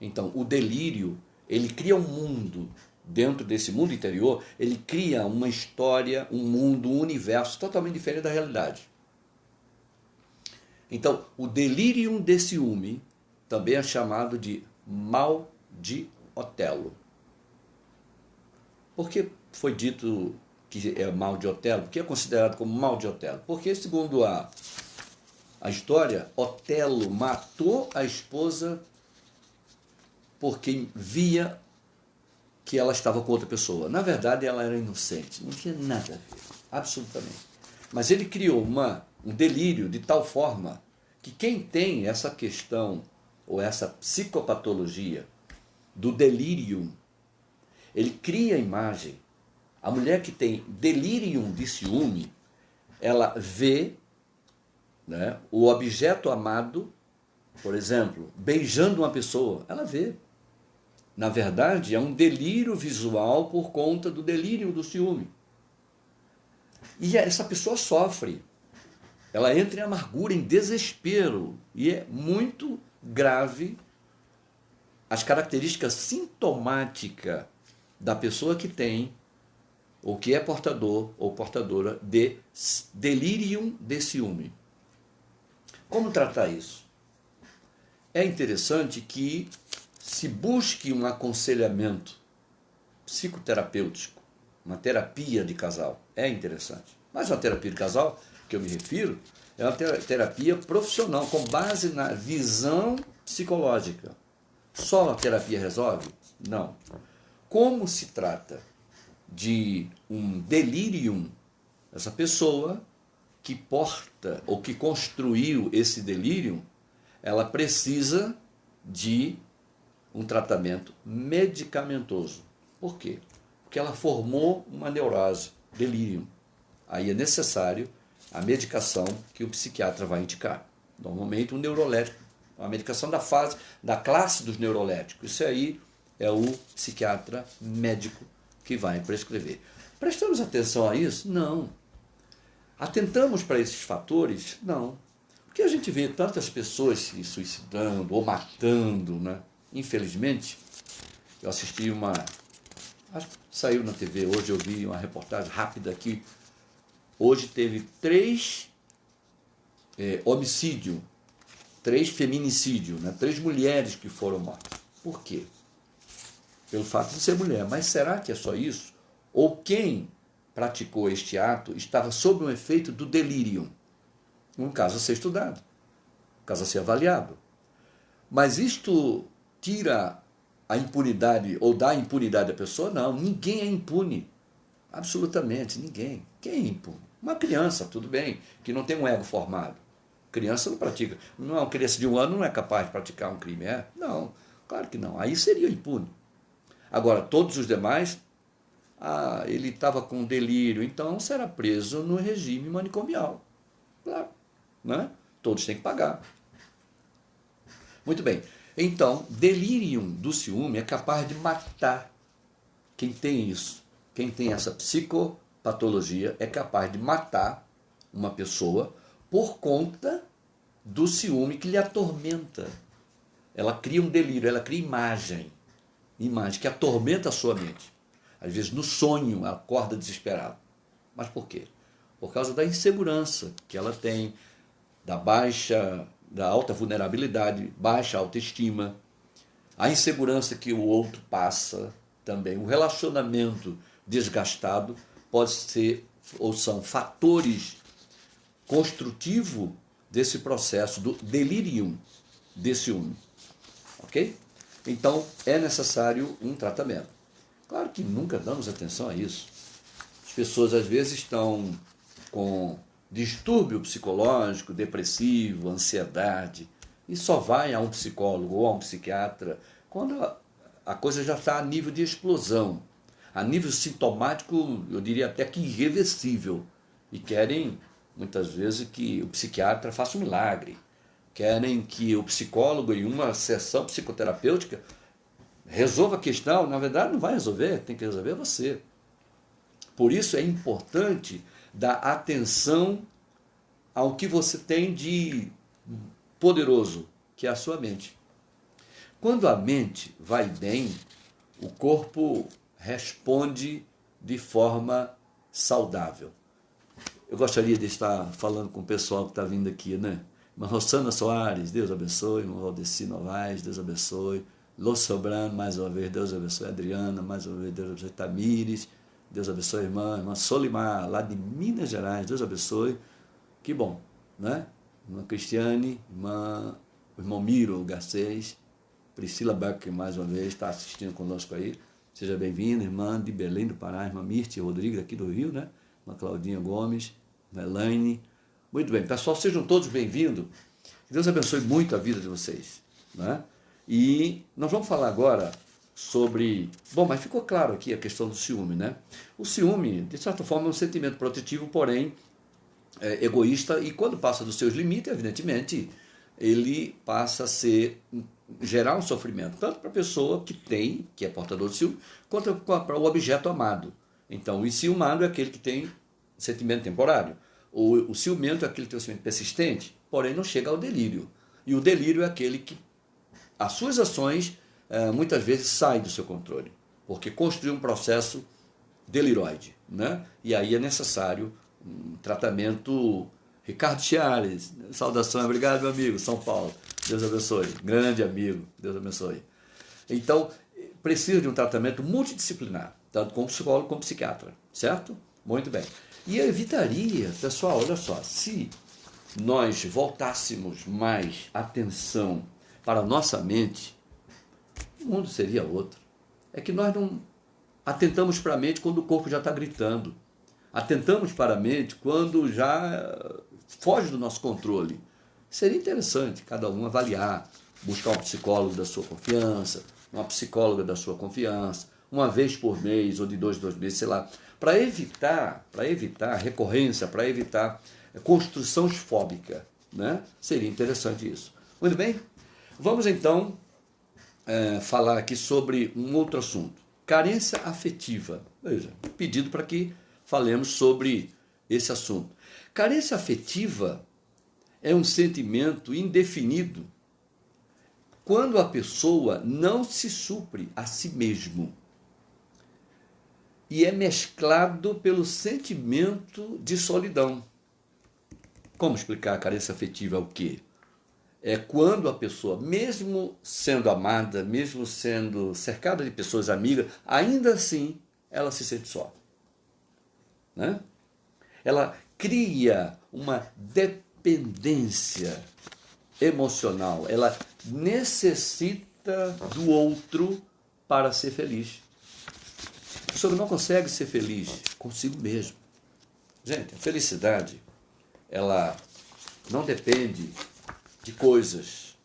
Então, o delírio, ele cria um mundo. Dentro desse mundo interior, ele cria uma história, um mundo, um universo totalmente diferente da realidade. Então, o delírio de ciúme também é chamado de mal de Otelo. Por que foi dito que é mal de Otelo? Por que é considerado como mal de Otelo? Porque, segundo a história, Otelo matou a esposa porque via que ela estava com outra pessoa. Na verdade, ela era inocente, não tinha nada a ver, absolutamente. Mas ele criou um delírio de tal forma que quem tem essa questão, ou essa psicopatologia do delírio, ele cria a imagem. A mulher que tem delírio de ciúme, ela vê né? O objeto amado, por exemplo, beijando uma pessoa, ela vê. Na verdade, é um delírio visual por conta do delírio do ciúme. E essa pessoa sofre. Ela entra em amargura, em desespero. E é muito grave as características sintomáticas da pessoa que tem, ou que é portador ou portadora de delírio de ciúme. Como tratar isso? É interessante que se busque um aconselhamento psicoterapêutico, uma terapia de casal. É interessante. Mas uma terapia de casal, que eu me refiro, é uma terapia profissional, com base na visão psicológica. Só a terapia resolve? Não. Como se trata de um delirium, essa pessoa que porta ou que construiu esse delírio, ela precisa de um tratamento medicamentoso. Por quê? Porque ela formou uma neurose, delírio. Aí é necessário a medicação que o psiquiatra vai indicar. Normalmente um neurolético, uma medicação da classe dos neuroléticos. Isso aí é o psiquiatra médico que vai prescrever. Prestamos atenção a isso? Não. Atentamos para esses fatores? Não. Porque a gente vê tantas pessoas se suicidando ou matando, né? Infelizmente, eu assisti acho que saiu na TV hoje, eu vi uma reportagem rápida aqui. Hoje teve 3 homicídios, 3 feminicídios, né? 3 mulheres que foram mortas. Por quê? Pelo fato de ser mulher. Mas será que é só isso? Ou quem praticou este ato estava sob um efeito do delírio? Um caso a ser estudado, um caso a ser avaliado. Mas isto tira a impunidade ou dá impunidade à pessoa? Não, ninguém é impune. Absolutamente ninguém. Quem é impune? Uma criança, tudo bem, que não tem um ego formado. Criança não pratica. Não, uma criança de 1 ano não é capaz de praticar um crime, é? Não, claro que não. Aí seria impune. Agora, todos os demais, ele estava com delírio, então será preso no regime manicomial. Claro, né? Todos têm que pagar. Muito bem. Então, delírio do ciúme é capaz de matar. Quem tem isso, quem tem essa psicopatologia, é capaz de matar uma pessoa por conta do ciúme que lhe atormenta. Ela cria um delírio, ela cria imagem que atormenta a sua mente. Às vezes no sonho ela acorda desesperada. Mas por quê? Por causa da insegurança que ela tem, da alta vulnerabilidade, baixa autoestima, a insegurança que o outro passa também, o relacionamento desgastado pode ser ou são fatores construtivos desse processo do delirium de ciúme. Ok? Então, é necessário um tratamento. Claro que nunca damos atenção a isso. As pessoas, às vezes, estão com distúrbio psicológico, depressivo, ansiedade, e só vai a um psicólogo ou a um psiquiatra quando a coisa já está a nível de explosão, a nível sintomático, eu diria até que irreversível, e querem, muitas vezes, que o psiquiatra faça um milagre. Querem que o psicólogo, em uma sessão psicoterapêutica, resolva a questão. Na verdade, não vai resolver, tem que resolver você. Por isso é importante dar atenção ao que você tem de poderoso, que é a sua mente. Quando a mente vai bem, o corpo responde de forma saudável. Eu gostaria de estar falando com o pessoal que está vindo aqui, né? Irmã Rosana Soares, Deus abençoe. Irmã Valdeci Novaes, Deus abençoe. Lô Sobrano, mais uma vez, Deus abençoe. Adriana, mais uma vez, Deus abençoe. Tamires, Deus abençoe, irmã. Irmã Solimar, lá de Minas Gerais, Deus abençoe. Que bom, né? Irmã Cristiane, o irmão Miro Garcês, Priscila Becker, mais uma vez, está assistindo conosco aí. Seja bem-vinda, irmã de Belém do Pará, irmã Mirte Rodrigues, aqui do Rio, né? Irmã Claudinha Gomes, Elaine. Muito bem, pessoal, sejam todos bem-vindos. Deus abençoe muito a vida de vocês, né? E nós vamos falar agora sobre... Bom, mas ficou claro aqui a questão do ciúme, né? O ciúme, de certa forma, é um sentimento protetivo, porém, egoísta, e quando passa dos seus limites, evidentemente, ele passa a gerar um sofrimento, tanto para a pessoa que é portador de ciúme, quanto para o objeto amado. Então, o enciumado é aquele que tem sentimento temporário. O ciumento é aquele que tem um sentimento persistente, porém não chega ao delírio. E o delírio é aquele que as suas ações muitas vezes saem do seu controle, porque construiu um processo deliroide, né? E aí é necessário um tratamento. Ricardo Chiales, saudação, obrigado, meu amigo, São Paulo, Deus abençoe, grande amigo, Deus abençoe. Então, precisa de um tratamento multidisciplinar, tanto como psicólogo como psiquiatra, certo? Muito bem. E eu evitaria, pessoal, olha só, se nós voltássemos mais atenção para a nossa mente, o mundo seria outro. É que nós não atentamos para a mente quando o corpo já está gritando. Atentamos para a mente quando já foge do nosso controle. Seria interessante cada um avaliar, buscar um psicólogo da sua confiança, uma psicóloga da sua confiança, uma vez por mês ou de dois meses, sei lá, para evitar recorrência, para evitar construção fóbica, né? Seria interessante isso. Muito bem? Vamos então falar aqui sobre um outro assunto. Carência afetiva. Veja, pedido para que falemos sobre esse assunto. Carência afetiva é um sentimento indefinido quando a pessoa não se supre a si mesmo e é mesclado pelo sentimento de solidão. Como explicar a carência afetiva? É o quê? É quando a pessoa, mesmo sendo amada, mesmo sendo cercada de pessoas amigas, ainda assim ela se sente só. Né? Ela cria uma dependência emocional. Ela necessita do outro para ser feliz. A pessoa não consegue ser feliz consigo mesmo. Gente, a felicidade, ela não depende de coisas,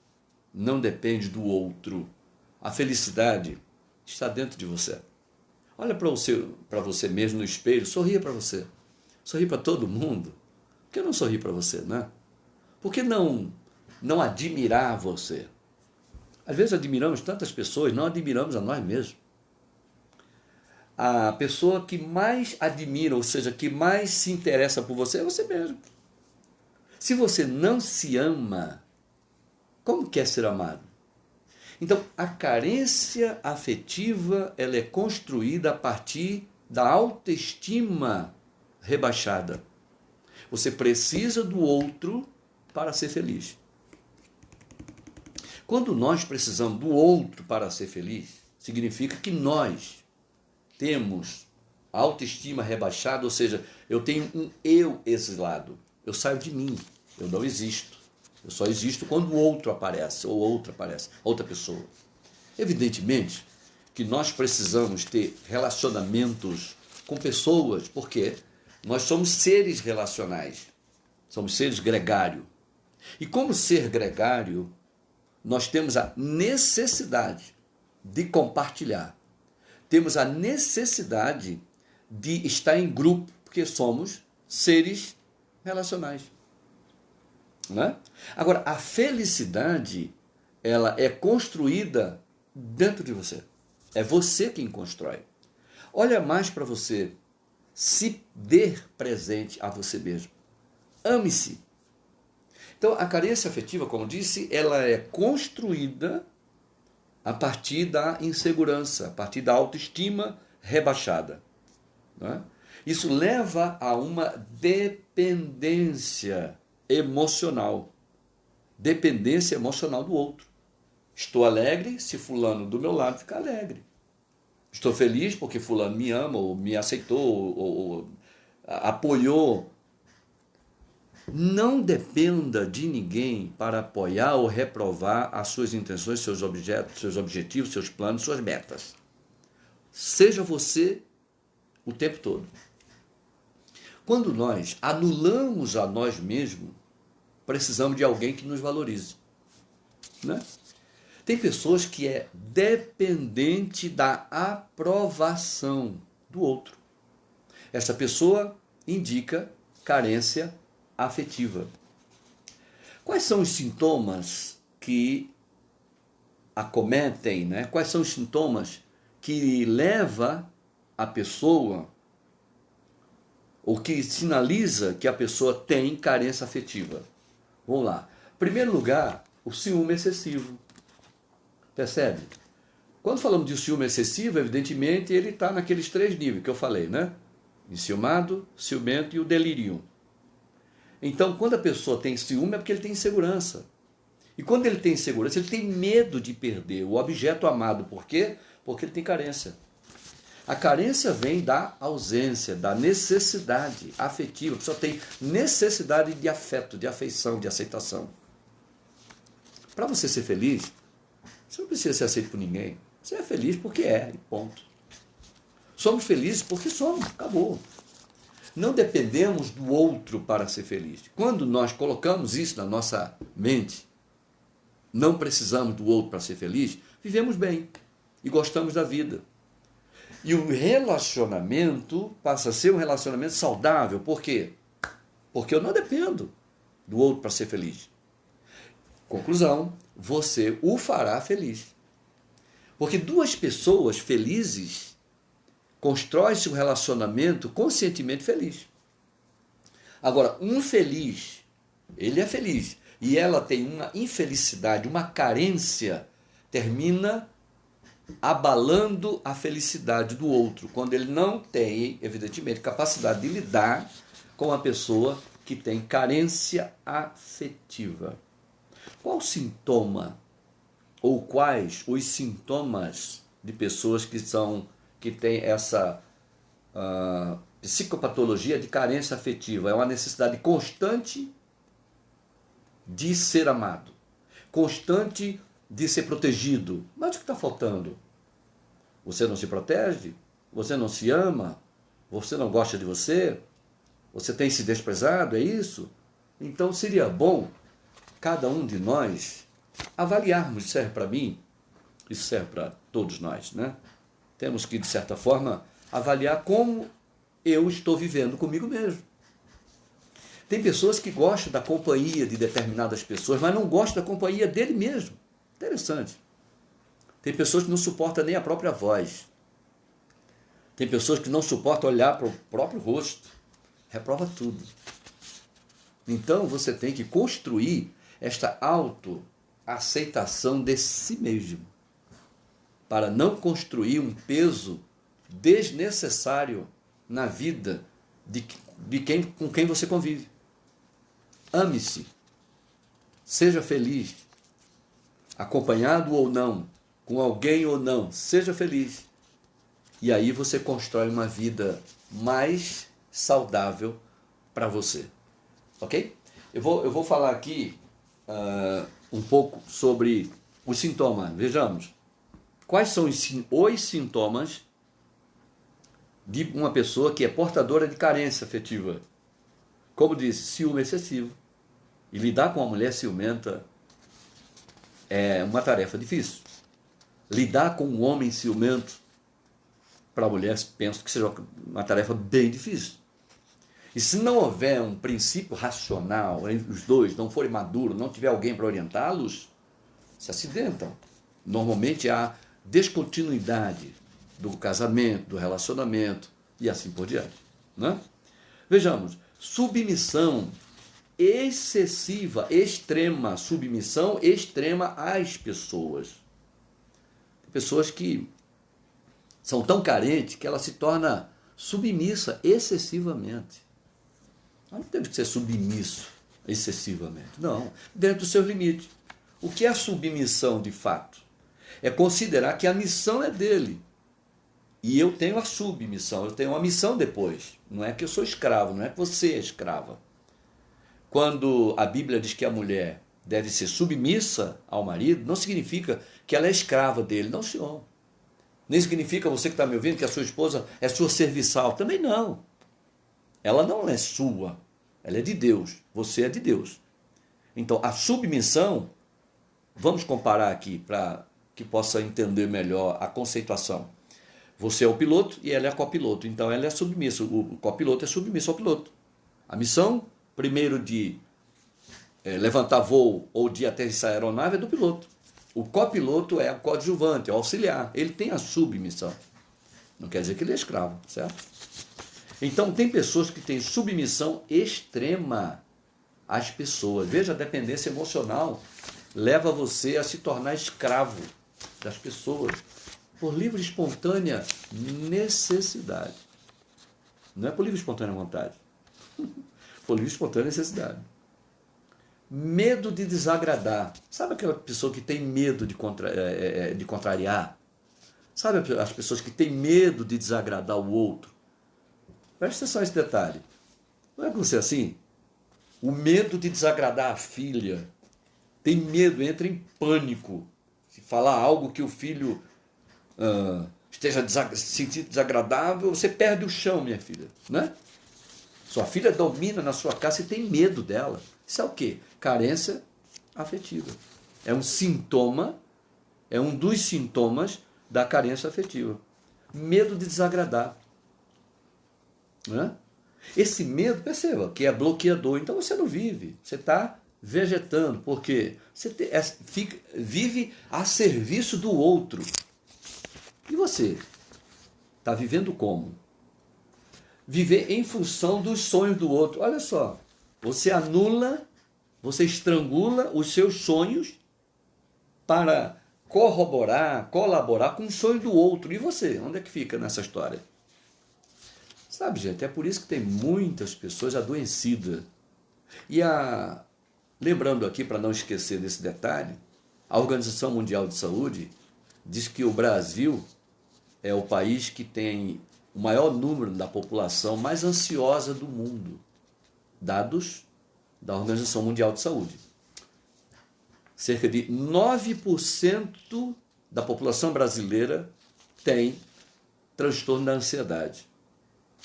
não depende do outro. A felicidade está dentro de você. Olha para você mesmo no espelho, sorria para você. Sorri para todo mundo. Por que não sorrir para você, né? Por que não admirar você? Às vezes admiramos tantas pessoas, não admiramos a nós mesmos. A pessoa que mais admira, ou seja, que mais se interessa por você, é você mesmo. Se você não se ama, como quer ser amado? Então, a carência afetiva, ela é construída a partir da autoestima rebaixada. Você precisa do outro para ser feliz. Quando nós precisamos do outro para ser feliz, significa que nós temos a autoestima rebaixada, ou seja, eu tenho um eu exilado. Eu saio de mim, eu não existo. Eu só existo quando o outro aparece, ou outra aparece, outra pessoa. Evidentemente que nós precisamos ter relacionamentos com pessoas, porque nós somos seres relacionais, somos seres gregários. E como ser gregário, nós temos a necessidade de compartilhar. Temos a necessidade de estar em grupo, porque somos seres relacionais. Né? Agora, a felicidade, ela é construída dentro de você. É você quem constrói. Olha mais para você. Se dê presente a você mesmo. Ame-se. Então, a carência afetiva, como disse, ela é construída a partir da insegurança, a partir da autoestima rebaixada. Né? Isso leva a uma dependência emocional. Dependência emocional do outro. Estou alegre se fulano do meu lado fica alegre. Estou feliz porque fulano me ama, ou me aceitou, ou apoiou. Não dependa de ninguém para apoiar ou reprovar as suas intenções, seus objetos, seus objetivos, seus planos, suas metas. Seja você o tempo todo. Quando nós anulamos a nós mesmos, precisamos de alguém que nos valorize. Né? Tem pessoas que é dependente da aprovação do outro. Essa pessoa indica carência afetiva. Quais são os sintomas que acometem, né? Quais são os sintomas que leva a pessoa, ou que sinaliza que a pessoa tem carência afetiva? Vamos lá. Em primeiro lugar, o ciúme excessivo. Percebe? Quando falamos de ciúme excessivo, evidentemente, ele está naqueles 3 níveis que eu falei, né? Enciumado, ciumento e o delírio. Então, quando a pessoa tem ciúme, é porque ele tem insegurança. E quando ele tem insegurança, ele tem medo de perder o objeto amado. Por quê? Porque ele tem carência. A carência vem da ausência, da necessidade afetiva. A pessoa tem necessidade de afeto, de afeição, de aceitação. Para você ser feliz, você não precisa ser aceito por ninguém. Você é feliz porque é, e ponto. Somos felizes porque somos, acabou. Não dependemos do outro para ser feliz. Quando nós colocamos isso na nossa mente, não precisamos do outro para ser feliz, vivemos bem e gostamos da vida. E o relacionamento passa a ser um relacionamento saudável. Por quê? Porque eu não dependo do outro para ser feliz. Conclusão, você o fará feliz. Porque 2 pessoas felizes constroem-se um relacionamento conscientemente feliz. Agora, um feliz, ele é feliz, e ela tem uma infelicidade, uma carência, termina abalando a felicidade do outro, quando ele não tem, evidentemente, capacidade de lidar com a pessoa que tem carência afetiva. Qual sintoma, ou quais os sintomas de pessoas que têm essa psicopatologia de carência afetiva? É uma necessidade constante de ser amado, constante de ser protegido. Mas o que está faltando? Você não se protege? Você não se ama? Você não gosta de você? Você tem se desprezado? É isso? Então seria bom cada um de nós avaliarmos. Isso serve para mim, isso serve para todos nós, né? Temos que, de certa forma, avaliar como eu estou vivendo comigo mesmo. Tem pessoas que gostam da companhia de determinadas pessoas, mas não gostam da companhia dele mesmo. Interessante. Tem pessoas que não suportam nem a própria voz. Tem pessoas que não suportam olhar para o próprio rosto. Reprova tudo. Então você tem que construir esta autoaceitação de si mesmo, para não construir um peso desnecessário na vida com quem você convive. Ame-se. Seja feliz. Acompanhado ou não, com alguém ou não, seja feliz. E aí você constrói uma vida mais saudável para você. Ok? Eu vou falar aqui um pouco sobre os sintomas. Vejamos. Quais são os sintomas de uma pessoa que é portadora de carência afetiva? Como disse, ciúme excessivo. E lidar com uma mulher ciumenta é uma tarefa difícil. Lidar com um homem ciumento, para a mulher, penso que seja uma tarefa bem difícil. E se não houver um princípio racional entre os dois, não forem maduros, não tiver alguém para orientá-los, se acidentam. Normalmente há descontinuidade do casamento, do relacionamento e assim por diante, né? Vejamos, submissão excessiva, extrema, submissão extrema às pessoas. Tem pessoas que são tão carentes que ela se torna submissa excessivamente. Não temos que ser submisso excessivamente. Não, dentro dos seus limites. O que é a submissão de fato? É considerar que a missão é dele. E eu tenho a submissão, eu tenho uma missão depois. Não é que eu sou escravo, não é que você é escrava. Quando a Bíblia diz que a mulher deve ser submissa ao marido, não significa que ela é escrava dele. Não, senhor. Nem significa, você que está me ouvindo, que a sua esposa é sua serviçal. Também não. Ela não é sua. Ela é de Deus. Você é de Deus. Então, a submissão, vamos comparar aqui para que possa entender melhor a conceituação. Você é o piloto e ela é a copiloto. Então, ela é submissa. O copiloto é submisso ao piloto. A missão primeiro de levantar voo ou de aterrissar a aeronave é do piloto. O copiloto é o coadjuvante, é o auxiliar. Ele tem a submissão. Não quer dizer que ele é escravo, certo? Então, tem pessoas que têm submissão extrema às pessoas. Veja, a dependência emocional leva você a se tornar escravo das pessoas por livre e espontânea necessidade. Não é por livre e espontânea vontade. Por livre e espontânea necessidade. Medo de desagradar. Sabe aquela pessoa que tem medo de contrariar? Sabe as pessoas que têm medo de desagradar o outro? Presta atenção a esse detalhe. Não é com você assim? O medo de desagradar a filha. Tem medo, entra em pânico. Se falar algo que o filho esteja se sentindo desagradável, você perde o chão, minha filha. Né? Sua filha domina na sua casa e tem medo dela. Isso é o quê? Carência afetiva. É um sintoma, é um dos sintomas da carência afetiva. Medo de desagradar. Né? Esse medo, perceba, que é bloqueador. Então você não vive, você está vegetando, porque você vive a serviço do outro. E você? Está vivendo como? Viver em função dos sonhos do outro. Olha só, você anula, você estrangula os seus sonhos para corroborar, colaborar com o sonho do outro. E você? Onde é que fica nessa história? Sabe, gente, é por isso que tem muitas pessoas adoecidas. E lembrando aqui, para não esquecer desse detalhe, a Organização Mundial de Saúde diz que o Brasil é o país que tem o maior número da população mais ansiosa do mundo. Dados da Organização Mundial de Saúde. Cerca de 9% da população brasileira tem transtorno da ansiedade.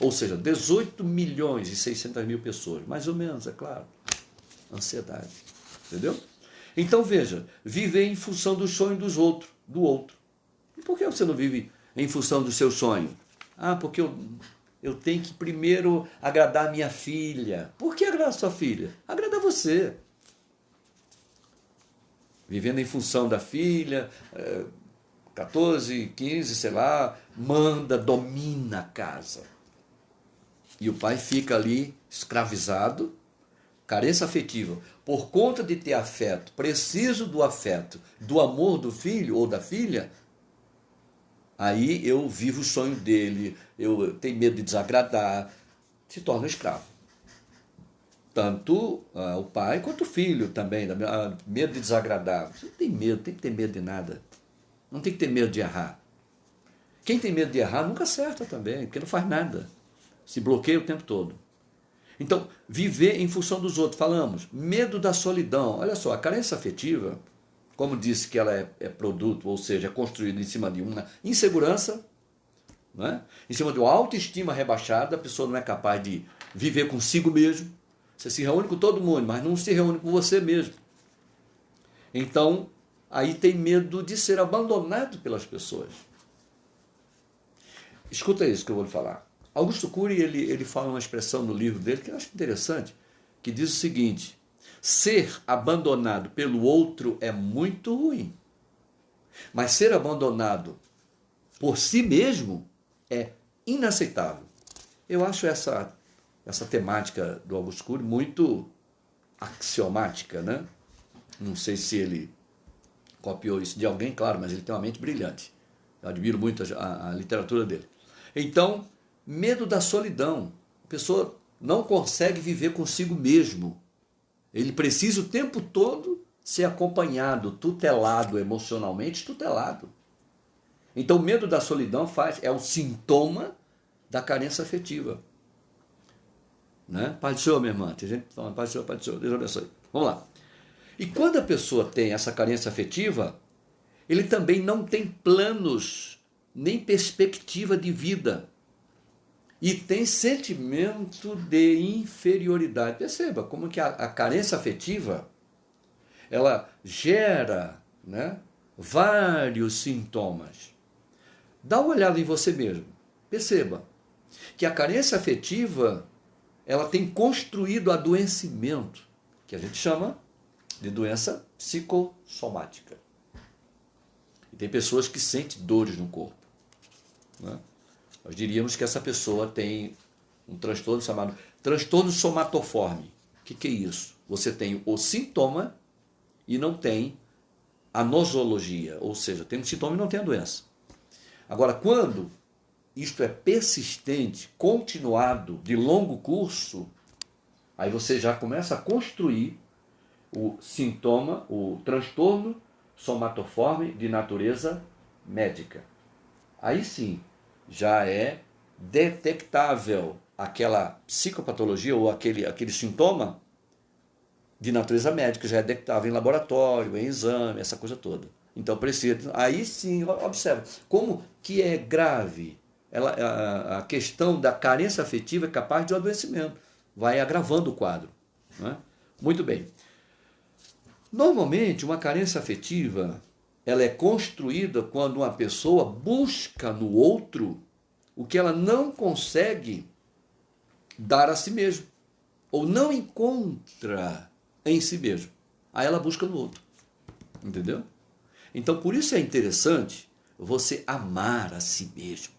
Ou seja, 18 milhões e 600 mil pessoas, mais ou menos, é claro. Ansiedade. Entendeu? Então veja, viver em função do sonho do outro. E por que você não vive em função do seu sonho? Ah, porque eu tenho que primeiro agradar a minha filha. Por que agradar a sua filha? Agrada você. Vivendo em função da filha, 14, 15, sei lá, manda, domina a casa. E o pai fica ali escravizado, carência afetiva. Por conta de ter afeto, preciso do afeto, do amor do filho ou da filha, aí eu vivo o sonho dele, eu tenho medo de desagradar, se torna escravo. Tanto o pai quanto o filho também, medo de desagradar. Você não tem medo, tem que ter medo de nada. Não tem que ter medo de errar. Quem tem medo de errar nunca acerta também, porque não faz nada. Se bloqueia o tempo todo. Então, viver em função dos outros. Falamos, medo da solidão. Olha só, a carência afetiva, como disse que ela é produto, ou seja, é construída em cima de uma insegurança, né? Em cima de uma autoestima rebaixada, a pessoa não é capaz de viver consigo mesmo. Você se reúne com todo mundo, mas não se reúne com você mesmo. Então, aí tem medo de ser abandonado pelas pessoas. Escuta isso que eu vou lhe falar. Augusto Cury, ele fala uma expressão no livro dele que eu acho interessante, que diz o seguinte: ser abandonado pelo outro é muito ruim, mas ser abandonado por si mesmo é inaceitável. Eu acho essa temática do Augusto Cury muito axiomática, né? Não sei se ele copiou isso de alguém, claro, mas ele tem uma mente brilhante. Eu admiro muito a literatura dele. Então, medo da solidão. A pessoa não consegue viver consigo mesmo. Ele precisa o tempo todo ser acompanhado, tutelado, emocionalmente tutelado. Então, o medo da solidão é um sintoma da carência afetiva. Né? Pai do Senhor, minha irmã. Tem gente falando, Pai do Senhor, Deus abençoe. Vamos lá. E quando a pessoa tem essa carência afetiva, ele também não tem planos, nem perspectiva de vida. E tem sentimento de inferioridade. Perceba como que a carência afetiva, ela gera, né, vários sintomas. Dá uma olhada em você mesmo. Perceba que a carência afetiva ela tem construído adoecimento, que a gente chama de doença psicossomática. E tem pessoas que sentem dores no corpo, né? Nós diríamos que essa pessoa tem um transtorno chamado transtorno somatoforme. O que é isso? Você tem o sintoma e não tem a nosologia, ou seja, tem um sintoma e não tem a doença. Agora, quando isto é persistente, continuado, de longo curso, aí você já começa a construir o sintoma, o transtorno somatoforme de natureza médica. Aí sim, já é detectável aquela psicopatologia ou aquele sintoma de natureza médica, já é detectável em laboratório, em exame, essa coisa toda. Então precisa, aí sim, observa, como que é grave. A questão da carência afetiva é capaz de um adoecimento, vai agravando o quadro, né? Muito bem. Normalmente, uma carência afetiva, ela é construída quando uma pessoa busca no outro o que ela não consegue dar a si mesma, ou não encontra em si mesmo. Aí ela busca no outro, entendeu? Então, por isso é interessante você amar a si mesmo.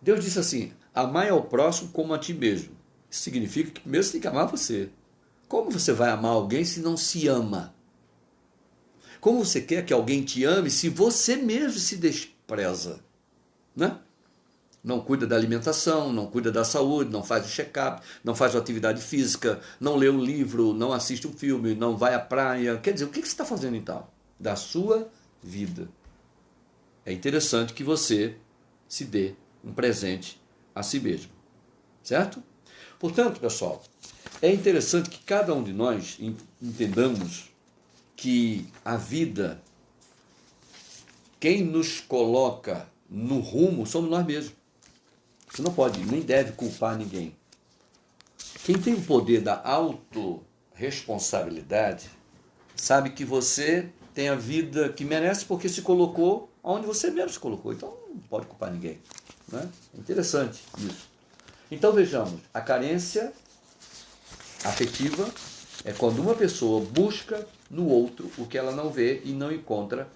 Deus disse assim, amai ao próximo como a ti mesmo. Isso significa que primeiro você tem que amar você. Como você vai amar alguém se não se ama? Como você quer que alguém te ame se você mesmo se despreza, né? Não cuida da alimentação, não cuida da saúde, não faz o check-up, não faz a atividade física, não lê um livro, não assiste um filme, não vai à praia. Quer dizer, o que você está fazendo então? Da sua vida. É interessante que você se dê um presente a si mesmo, certo? Portanto, pessoal, é interessante que cada um de nós entendamos que a vida, quem nos coloca no rumo somos nós mesmos. Você não pode, nem deve culpar ninguém. Quem tem o poder da autorresponsabilidade sabe que você tem a vida que merece porque se colocou onde você mesmo se colocou. Então não pode culpar ninguém, né? É interessante isso. Então vejamos, a carência afetiva é quando uma pessoa busca no outro o que ela não vê e não encontra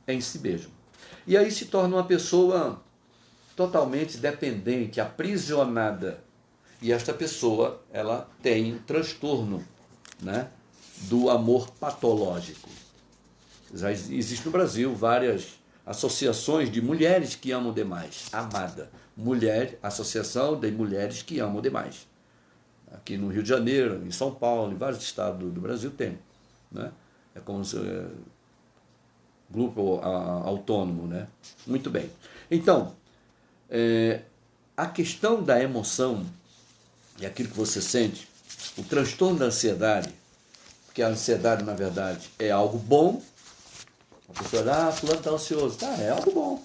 em si mesma. E aí se torna uma pessoa totalmente dependente, aprisionada. E esta pessoa, ela tem um transtorno, né, do amor patológico. Já existe no Brasil várias associações de mulheres que amam demais. Amada. Mulher, Associação de Mulheres que Amam Demais. Aqui no Rio de Janeiro, em São Paulo, em vários estados do Brasil tem, né? É como se grupo autônomo, né? Muito bem. Então, a questão da emoção e aquilo que você sente, o transtorno da ansiedade, porque a ansiedade, na verdade, é algo bom. A pessoa diz, fulano está ansioso. Tá, é algo bom.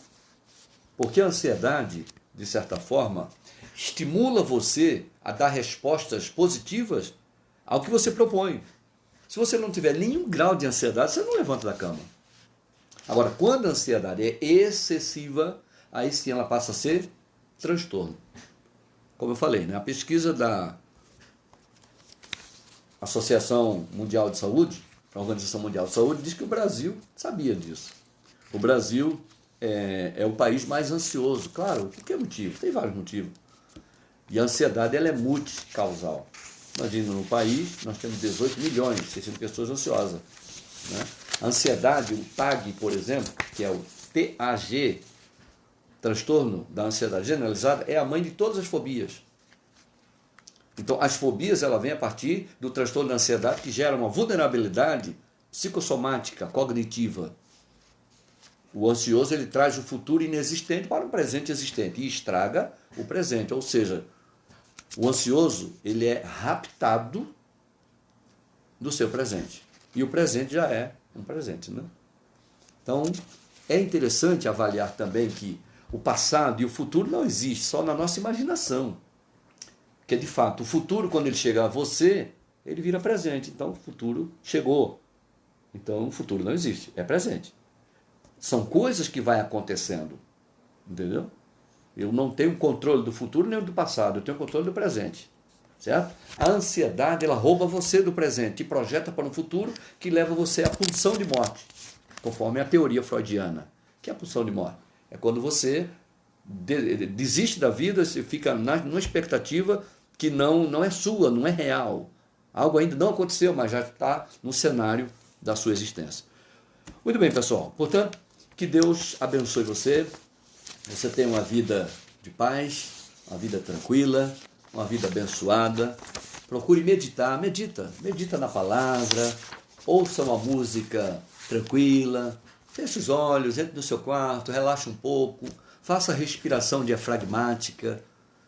Porque a ansiedade, de certa forma, estimula você a dar respostas positivas ao que você propõe. Se você não tiver nenhum grau de ansiedade, você não levanta da cama. Agora, quando a ansiedade é excessiva, aí sim ela passa a ser transtorno. Como eu falei, né? A pesquisa da Associação Mundial de Saúde, a Organização Mundial de Saúde, diz que o Brasil sabia disso. O Brasil é o país mais ansioso. Claro, por que motivo? Tem vários motivos. E a ansiedade ela é multicausal. Imagina, no país nós temos 18 milhões, 600 pessoas ansiosas, né? A ansiedade, o TAG, por exemplo, que é o TAG, transtorno da ansiedade generalizada, é a mãe de todas as fobias. Então, as fobias ela vem a partir do transtorno da ansiedade que gera uma vulnerabilidade psicossomática, cognitiva. O ansioso ele traz o futuro inexistente para o presente existente e estraga o presente. Ou seja, o ansioso ele é raptado do seu presente. E o presente já é um presente, né? Então, é interessante avaliar também que o passado e o futuro não existem, só na nossa imaginação. Porque, de fato, o futuro, quando ele chega a você, ele vira presente. Então, o futuro chegou. Então, o futuro não existe, é presente. São coisas que vai acontecendo, entendeu? Eu não tenho controle do futuro nem do passado, eu tenho controle do presente. Certo? A ansiedade, ela rouba você do presente e projeta para um futuro que leva você à pulsão de morte, conforme a teoria freudiana. Que é a pulsão de morte? É quando você desiste da vida, você fica numa expectativa que não é sua, não é real. Algo ainda não aconteceu, mas já está no cenário da sua existência. Muito bem, pessoal. Portanto, que Deus abençoe você. Você tenha uma vida de paz, uma vida tranquila, uma vida abençoada. Procure meditar, medita na palavra, ouça uma música tranquila, feche os olhos, entre no seu quarto, relaxe um pouco, faça respiração diafragmática,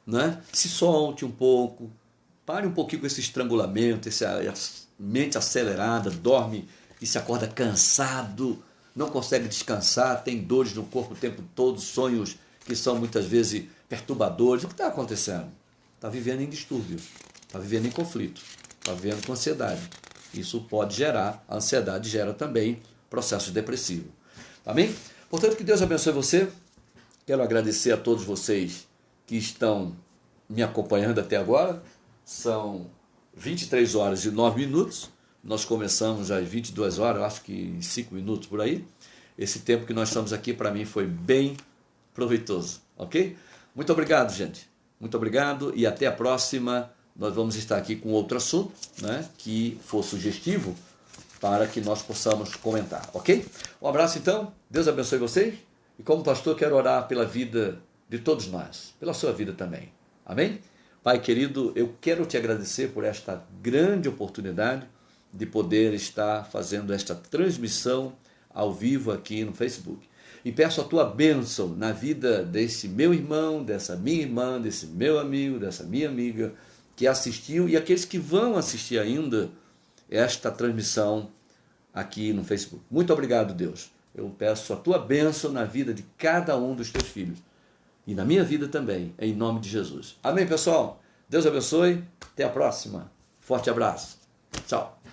né? Se solte um pouco, pare um pouquinho com esse estrangulamento, essa mente acelerada, dorme e se acorda cansado, não consegue descansar, tem dores no corpo o tempo todo, sonhos que são muitas vezes perturbadores. O que está acontecendo? Está vivendo em distúrbio, está vivendo em conflito, está vivendo com ansiedade. Isso pode gerar, a ansiedade gera também processo depressivo. Amém? Portanto, que Deus abençoe você. Quero agradecer a todos vocês que estão me acompanhando até agora. São 23 horas e 9 minutos. Nós começamos às 22 horas, acho que em 5 minutos por aí. Esse tempo que nós estamos aqui, para mim, foi bem proveitoso, ok? Muito obrigado, gente. Muito obrigado e até a próxima. Nós vamos estar aqui com outro assunto, né, que for sugestivo para que nós possamos comentar, ok? Um abraço então, Deus abençoe vocês e como pastor quero orar pela vida de todos nós, pela sua vida também, amém? Pai querido, eu quero te agradecer por esta grande oportunidade de poder estar fazendo esta transmissão ao vivo aqui no Facebook. E peço a tua bênção na vida desse meu irmão, dessa minha irmã, desse meu amigo, dessa minha amiga, que assistiu e aqueles que vão assistir ainda esta transmissão aqui no Facebook. Muito obrigado, Deus. Eu peço a tua bênção na vida de cada um dos teus filhos. E na minha vida também, em nome de Jesus. Amém, pessoal? Deus abençoe. Até a próxima. Forte abraço. Tchau.